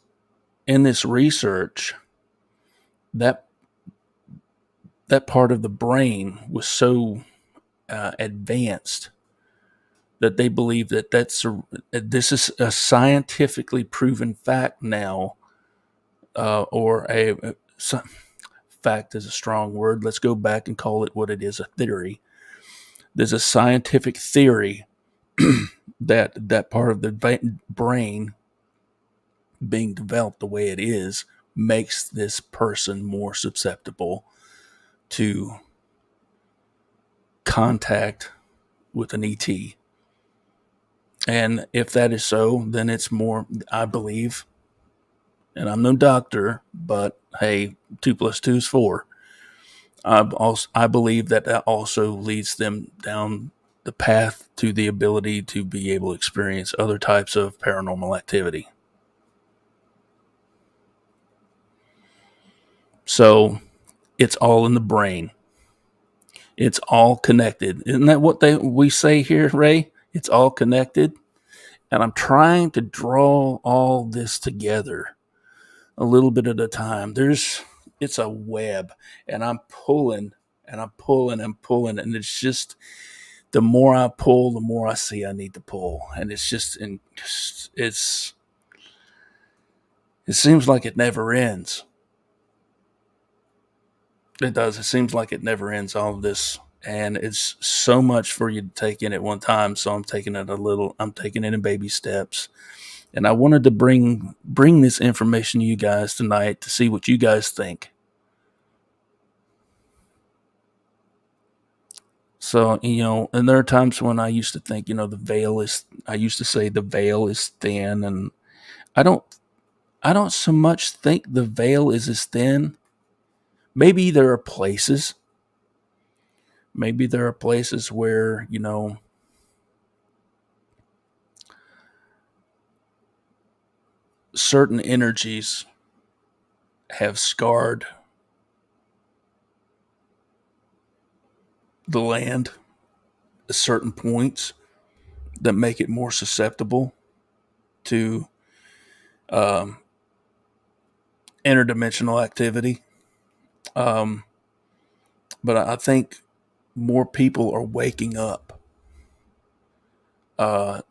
research, that that part of the brain was so advanced that they believe that this is a scientifically proven fact now, or fact is a strong word. Let's go back and call it what it is, a theory. There's a scientific theory that that part of the brain being developed the way it is makes this person more susceptible to contact with an ET. And if that is so, then it's more, I believe, and I'm no doctor, but hey, 2 plus 2 is 4. I believe that also leads them down the path to the ability to be able to experience other types of paranormal activity. So it's all in the brain. It's all connected. Isn't that what we say here, Ray? It's all connected. And I'm trying to draw all this together a little bit at a time. It's a web, and I'm pulling and I'm pulling and pulling, and it's just the more I pull, the more I see I need to pull, and it's just it seems like it never ends. It does. It seems like it never ends. All of this, and it's so much for you to take in at one time. So I'm taking it I'm taking it in baby steps. And I wanted to bring this information to you guys tonight to see what you guys think. So, and there are times when I used to think, I used to say the veil is thin, and I don't, I don't so much think the veil is as thin. Maybe there are places, where, certain energies have scarred the land at certain points that make it more susceptible to um, interdimensional activity. Um, but I think more people are waking up. I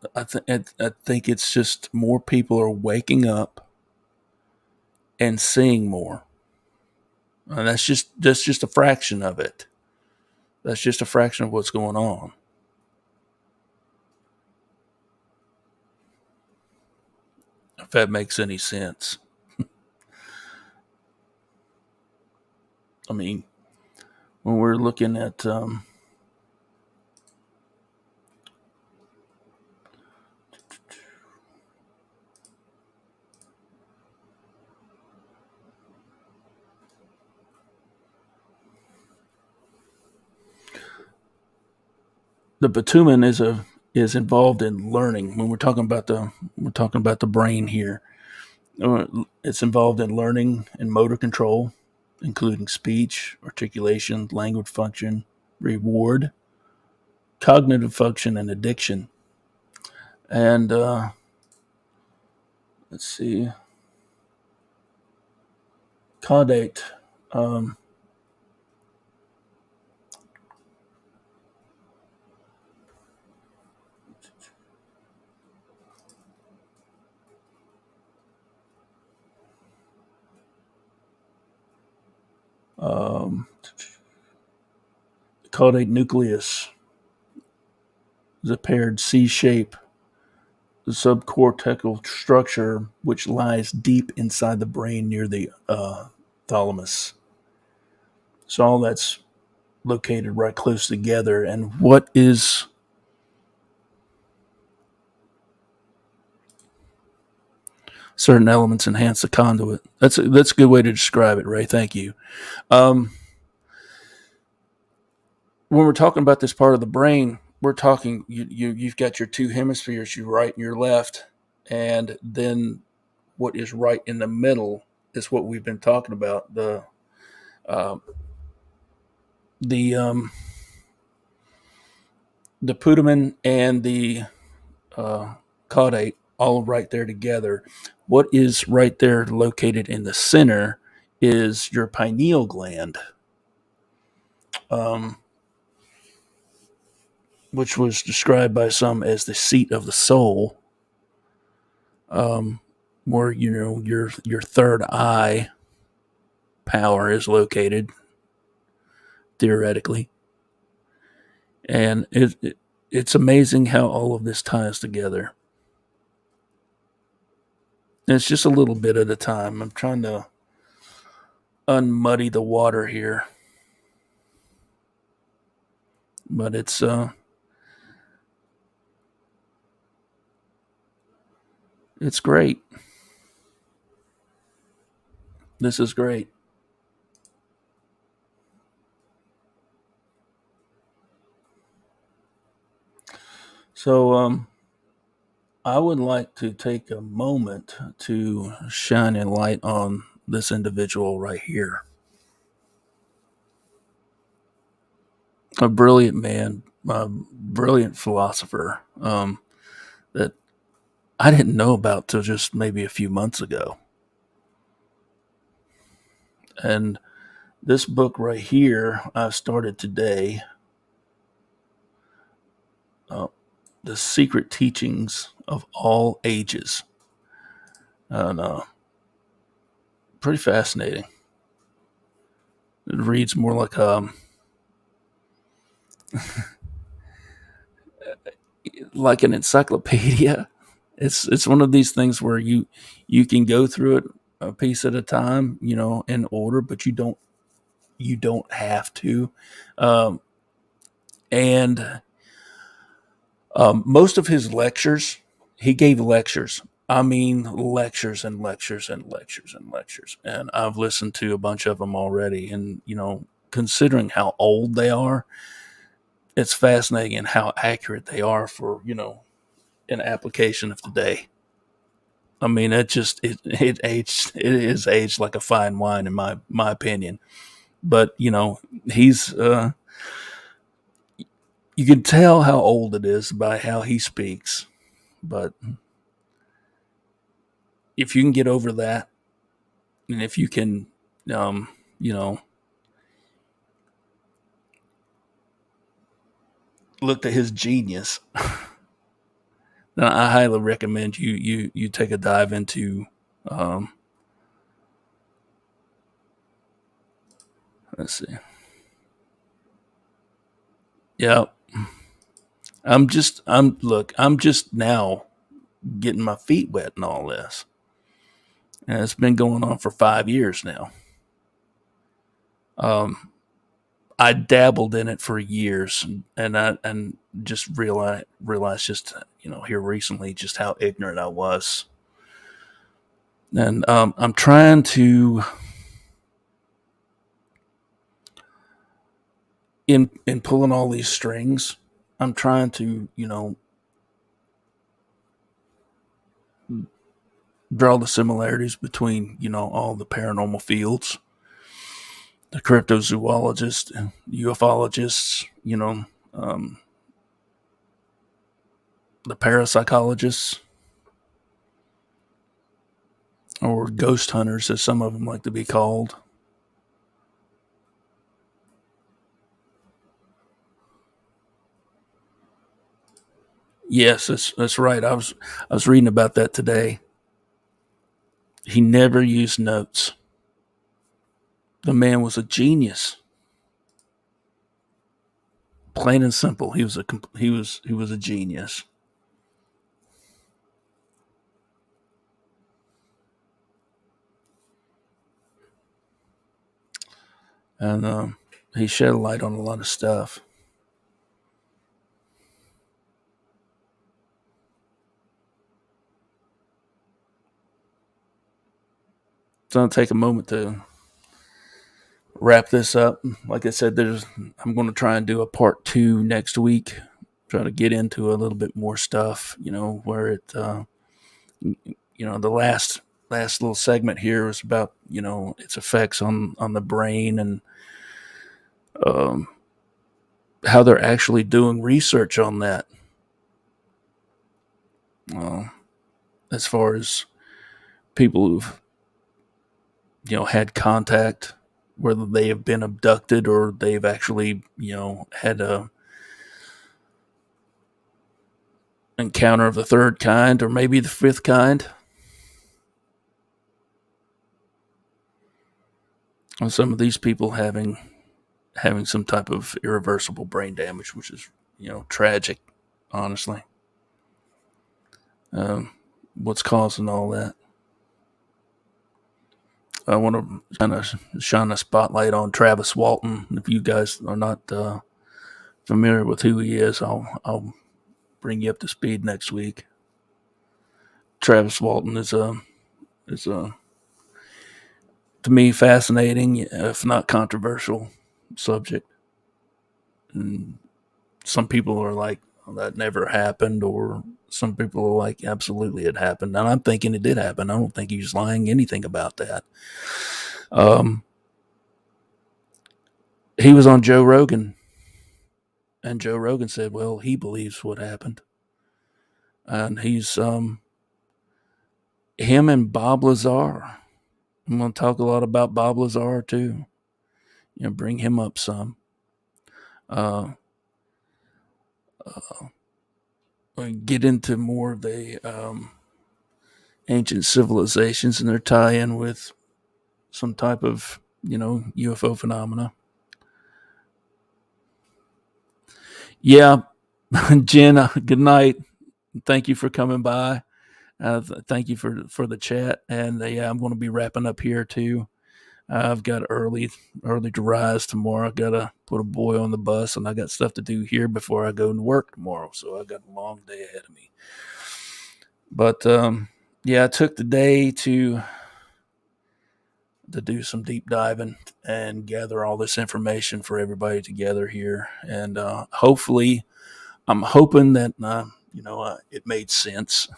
think it's just more people are waking up and seeing more, and that's just a fraction of it. That's just a fraction of what's going on. If that makes any sense. I mean, when we're looking at the bitumen is involved in learning. When we're talking about the brain here, it's involved in learning and motor control, including speech, articulation, language function, reward, cognitive function, and addiction. And let's see, caudate. Um, um, caudate nucleus is a paired C shape, the subcortical structure which lies deep inside the brain near the thalamus. So all that's located right close together, and what is certain elements enhance the conduit. That's a good way to describe it, Ray. Thank you. Um, when we're talking about this part of the brain, we're talking you've got your two hemispheres, your right and your left, and then what is right in the middle is what we've been talking about uh, the the putamen and the uh, caudate all right there together. What is right there located in the center is your pineal gland, um, which was described by some as the seat of the soul, um, where your third eye power is located theoretically, and it's amazing how all of this ties together. And it's just a little bit at a time. I'm trying to unmuddy the water here, but it's great. This is great. So I would like to take a moment to shine a light on this individual right here. A brilliant man, a brilliant philosopher that I didn't know about till just maybe a few months ago. And this book right here, I started today, uh, The Secret Teachings of All Ages. And pretty fascinating. It reads more like an encyclopedia. It's one of these things where you can go through it a piece at a time, in order, but you don't have to. Um, and most of his lectures, he gave lectures. I mean, lectures and lectures and lectures and lectures. And I've listened to a bunch of them already. And, considering how old they are, it's fascinating and how accurate they are for, an application of today. I mean, it is aged like a fine wine in my opinion. But he's you can tell how old it is by how he speaks. But if you can get over that, and if you can, um, you know, look to his genius, then I highly recommend you take a dive into. Um, let's see. Yeah, I'm just now getting my feet wet and all this, and it's been going on for 5 years now. Um, I dabbled in it for years, and just realized just here recently just how ignorant I was, and I'm trying to in pulling all these strings. I'm trying to draw the similarities between all the paranormal fields, the cryptozoologists, ufologists, um, the parapsychologists, or ghost hunters, as some of them like to be called. Yes, that's right. I was reading about that today. He never used notes. The man was a genius, plain and simple. He was a genius. And he shed a light on a lot of stuff. So I'll take a moment to wrap this up. Like I said, I'm going to try and do a part 2 next week. Try to get into a little bit more stuff, where the last little segment here was about, its effects on the brain, and um, how they're actually doing research on that. Uh, as far as people who've, had contact, whether they have been abducted or they've actually, had a encounter of the third kind or maybe the fifth kind. And some of these people having some type of irreversible brain damage, which is, tragic, honestly. Um, what's causing all that? I want to kind of shine a spotlight on Travis Walton. If you guys are not familiar with who he is, I'll bring you up to speed next week. Travis Walton is a to me fascinating, if not controversial, subject. And some people are like, well, that never happened, or some people are like, absolutely it happened. And I'm thinking it did happen. I don't think he's lying anything about that. Um, he was on Joe Rogan, and Joe Rogan said, well, he believes what happened. And he's him and Bob Lazar. I'm going to talk a lot about Bob Lazar too. Bring him up some. Uh, get into more of the ancient civilizations and their tie-in with some type of UFO phenomena. Yeah, Jen. Good night. Thank you for coming by. Thank you for the chat. And yeah, I'm going to be wrapping up here too. I've got early to rise tomorrow. I gotta put a boy on the bus, and I got stuff to do here before I go to work tomorrow. So I got a long day ahead of me. But yeah, I took the day to do some deep diving and gather all this information for everybody together here, and hopefully, I'm hoping that it made sense.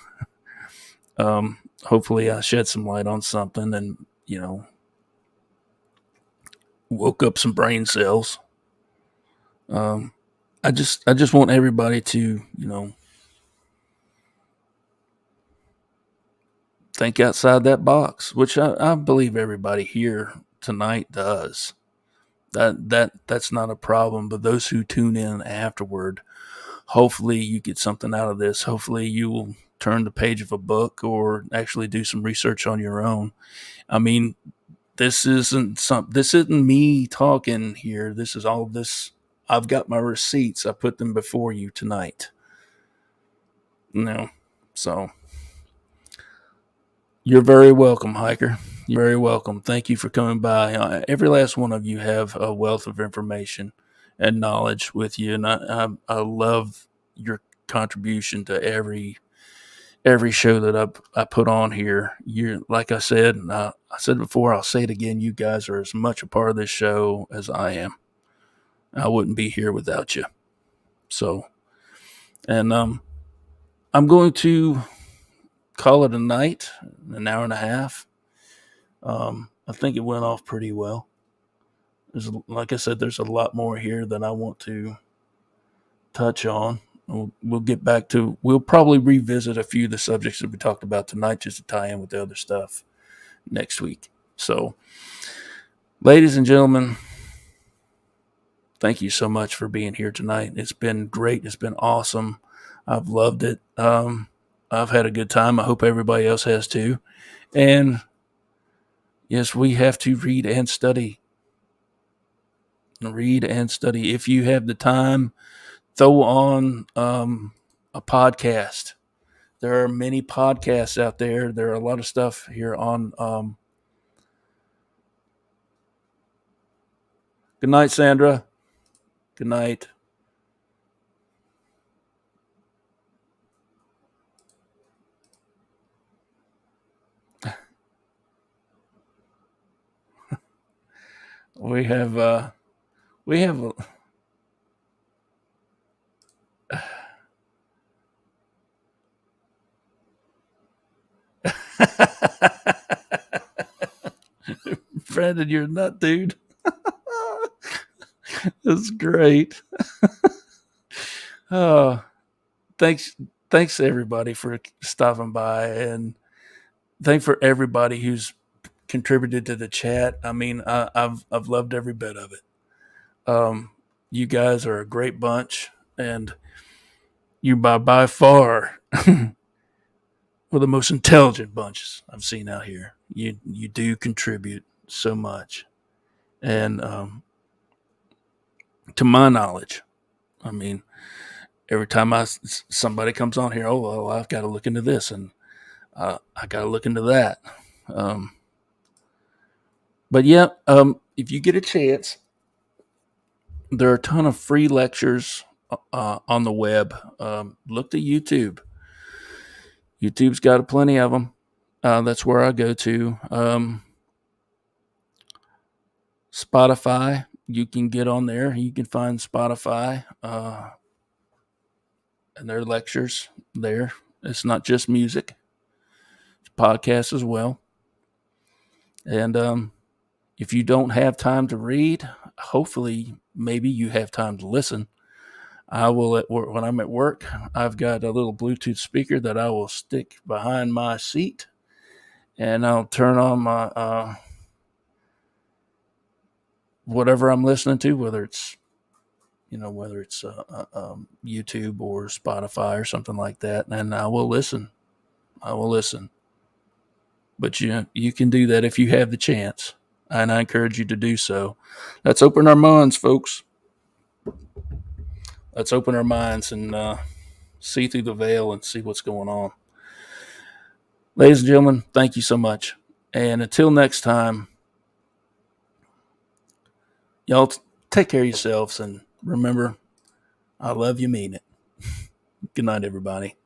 Hopefully, I shed some light on something, and woke up some brain cells. Um, I just want everybody to think outside that box, which I believe everybody here tonight does. That's not a problem. But those who tune in afterward, hopefully you get something out of this. Hopefully you will turn the page of a book or actually do some research on your own. I mean, this isn't me talking here. This is all this. I've got my receipts. I put them before you tonight. No, so you're very welcome, hiker. You're very welcome. Thank you for coming by. Every last one of you have a wealth of information and knowledge with you, and I love your contribution to every show that I put on here. You, like I said, and I said before, I'll say it again. You guys are as much a part of this show as I am. I wouldn't be here without you. So, and I'm going to call it a night. An hour and a half. I think it went off pretty well. Like I said, there's a lot more here that I want to touch on. We'll get back to. We'll probably revisit a few of the subjects that we talked about tonight, just to tie in with the other stuff next week. So, ladies and gentlemen, thank you so much for being here tonight. It's been great. It's been awesome. I've loved it. I've had a good time. I hope everybody else has too. And yes, we have to read and study. Read and study. If you have the time, throw on a podcast. There are many podcasts out there. There are a lot of stuff here on Good night, Sandra. Good night. We have we have Brandon, you're a nut, dude. That's great. Oh, thanks, thanks everybody for stopping by, and thank for everybody who's contributed to the chat. I mean, I've loved every bit of it. Um, you guys are a great bunch, and you by far were the most intelligent bunches I've seen out here. You do contribute so much, and to my knowledge, I mean, every time somebody comes on here, oh well, I've got to look into this, and I got to look into that. Um, but yeah, if you get a chance, there are a ton of free lectures on the web. Look to YouTube. YouTube's got plenty of them. That's where I go to. Spotify, you can get on there. You can find Spotify and their lectures there. It's not just music, it's podcasts as well. And if you don't have time to read, hopefully, maybe you have time to listen. I will when I'm at work. I've got a little Bluetooth speaker that I will stick behind my seat, and I'll turn on my whatever I'm listening to, whether it's YouTube or Spotify or something like that, and I will listen. I will listen. But you can do that if you have the chance, and I encourage you to do so. Let's open our minds, folks. Let's open our minds and see through the veil and see what's going on. Ladies and gentlemen, thank you so much. And until next time, y'all take care of yourselves and remember, I love you, mean it. Good night, everybody.